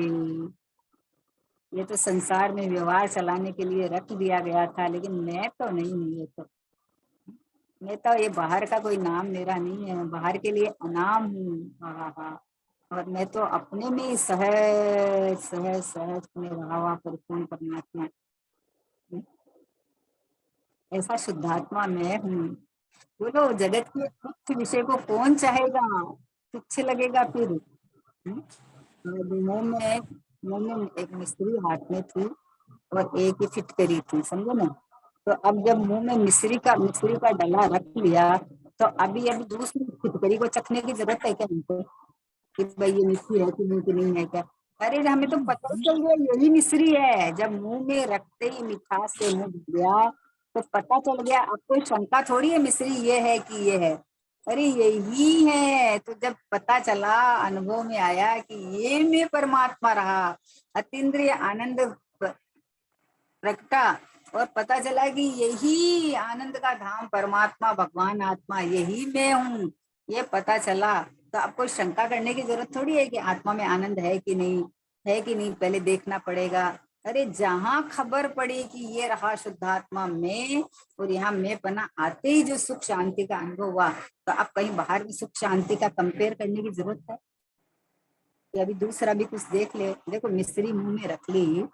ये तो संसार में व्यवहार चलाने के लिए रख दिया गया था, लेकिन मैं तो नहीं हूँ, ये तो मैं तो, ये बाहर का कोई नाम मेरा नहीं है, बाहर के लिए अनाम हूँ। हाँ हाँ हाँ। और मैं तो अपने में ही सहज सहज सहज में रहा हुआ परिपूर्ण परमात्मा, ऐसा शुद्धात्मा मैं हूँ। बोलो जगत के तुच्छ विषय को कौन चाहेगा, तुच्छ लगेगा फिर। मुंह में एक मिस्री हाथ में थी, और एक ही फिटकरी थी, समझो ना। तो अब जब मुंह में मिस्री का डला रख लिया, तो अभी अभी दूसरी फिटकरी को चखने की जरूरत है क्या हमको, कि भाई ये मिस्री है कि नहीं, कि नहीं है क्या। अरे हमें तो पता ही चल गया यही मिस्री है, जब मुंह में रखते ही मिठास से मुंह भर गया, तो पता चल गया। अब कोई शंका थोड़ी है मिस्री ये है कि ये है, अरे यही है। तो जब पता चला, अनुभव में आया कि ये मैं परमात्मा रहा, अतीन्द्रिय आनंद प्रगटा, और पता चला कि यही आनंद का धाम परमात्मा भगवान आत्मा यही मैं हूँ, ये पता चला। तो अब कोई शंका करने की जरूरत थोड़ी है कि आत्मा में आनंद है कि नहीं, है कि नहीं, पहले देखना पड़ेगा। अरे जहां खबर पड़ी कि ये रहा शुद्धात्मा में, और यहाँ मैं बना, आते ही जो सुख शांति का अनुभव हुआ, तो अब कहीं बाहर भी सुख शांति का कंपेयर करने की जरूरत है कि अभी दूसरा भी कुछ देख ले। देखो मिस्री मुंह में रख ली,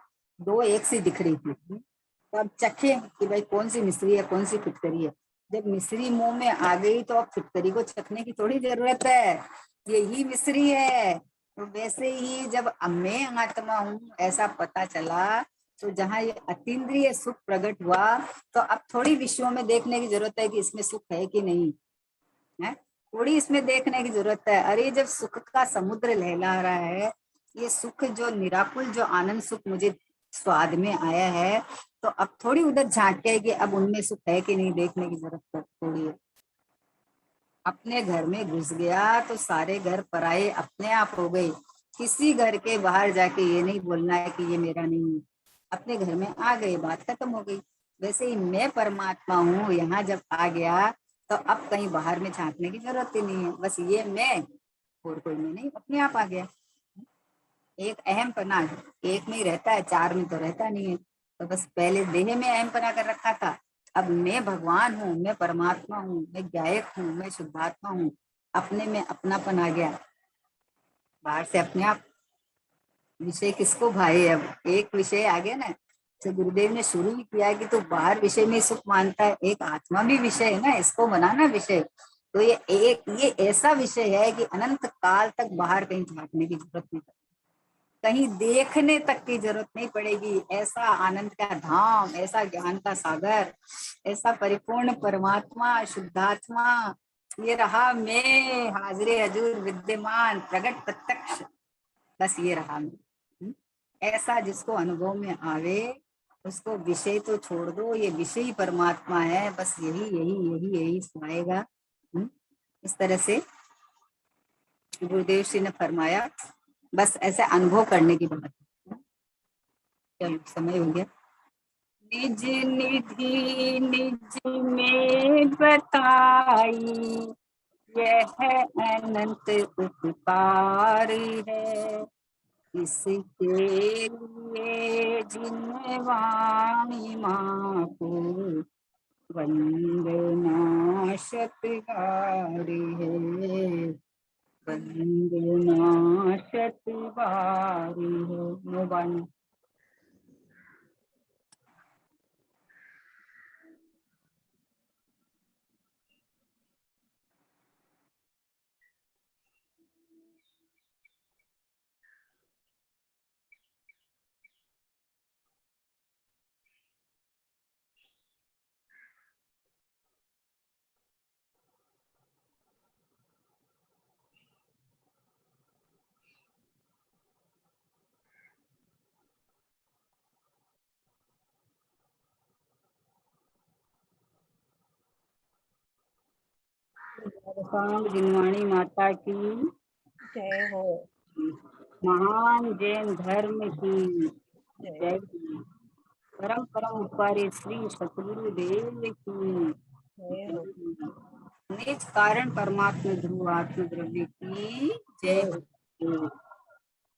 दो एक सी दिख रही थी, तो अब चखे कि भाई कौन सी मिस्री है कौन सी फिटकरी है। जब मिस्री मुंह में आ गई तो अब फिटकरी को चखने की थोड़ी जरूरत है, यही मिस्री है। तो वैसे ही जब मैं आत्मा हूँ ऐसा पता चला, तो जहाँ ये अतीन्द्रिय सुख प्रकट हुआ, तो अब थोड़ी विषयों में देखने की जरूरत है कि इसमें सुख है कि नहीं है, थोड़ी इसमें देखने की जरूरत है। अरे जब सुख का समुद्र लहला रहा है, ये सुख जो निराकुल जो आनंद सुख मुझे स्वाद में आया है, तो अब थोड़ी उधर झांक के कि अब उनमें सुख है कि नहीं देखने की जरूरत थोड़ी है। अपने घर में घुस गया तो सारे घर पराये अपने आप हो गए। किसी घर के बाहर जाके ये नहीं बोलना है कि ये मेरा नहीं है, अपने घर में आ गए, बात खत्म हो गई। वैसे ही मैं परमात्मा हूँ, यहाँ जब आ गया तो अब कहीं बाहर में झांकने की जरूरत ही नहीं है, बस ये मैं और कोई मैं नहीं, अपने आप आ गया। एक अहम पना एक में ही रहता है, चार में तो रहता नहीं है। तो बस पहले देह में अहम पना कर रखा था, अब मैं भगवान हूँ, मैं परमात्मा हूँ, मैं गायक हूँ, मैं शुद्धात्मा हूँ, अपने में अपनापन आ गया। बाहर से अपने आप विषय किसको भाए, अब एक विषय आ गया ना। तो गुरुदेव ने शुरू ही किया कि तो बाहर विषय में सुख मानता है, एक आत्मा भी विषय है ना, इसको बनाना विषय। तो ये ऐसा विषय है कि अनंत काल तक बाहर कहीं झांकने की जरूरत नहीं, कहीं देखने तक की जरूरत नहीं पड़ेगी। ऐसा आनंद का धाम, ऐसा ज्ञान का सागर, ऐसा परिपूर्ण परमात्मा शुद्धात्मा, ये रहा मैं, हाजिरे हजूर विद्यमान प्रगट प्रत्यक्ष, बस ये रहा मैं। ऐसा जिसको अनुभव में आवे, उसको विषय तो छोड़ दो, ये विषय ही परमात्मा है, बस यही यही यही यही सुनाएगा। इस तरह से गुरुदेव श्री ने फरमाया, बस ऐसे अनुभव करने की बात। चलो समय हो गया। निज निधि निज में बताई, यह अनंत उपकार है, इसके लिए जिन वाणी माँ को वंदना शतबारी है, वंदना शतबारी है। नो वाणी। जिनवाणी माता की जय हो। महान जैन धर्म की जय जय। परम परम उपकारी श्री सतगुरु देव की जय हो। निज कारण परमात्मा ध्रुव आत्म द्रव्य की जय हो।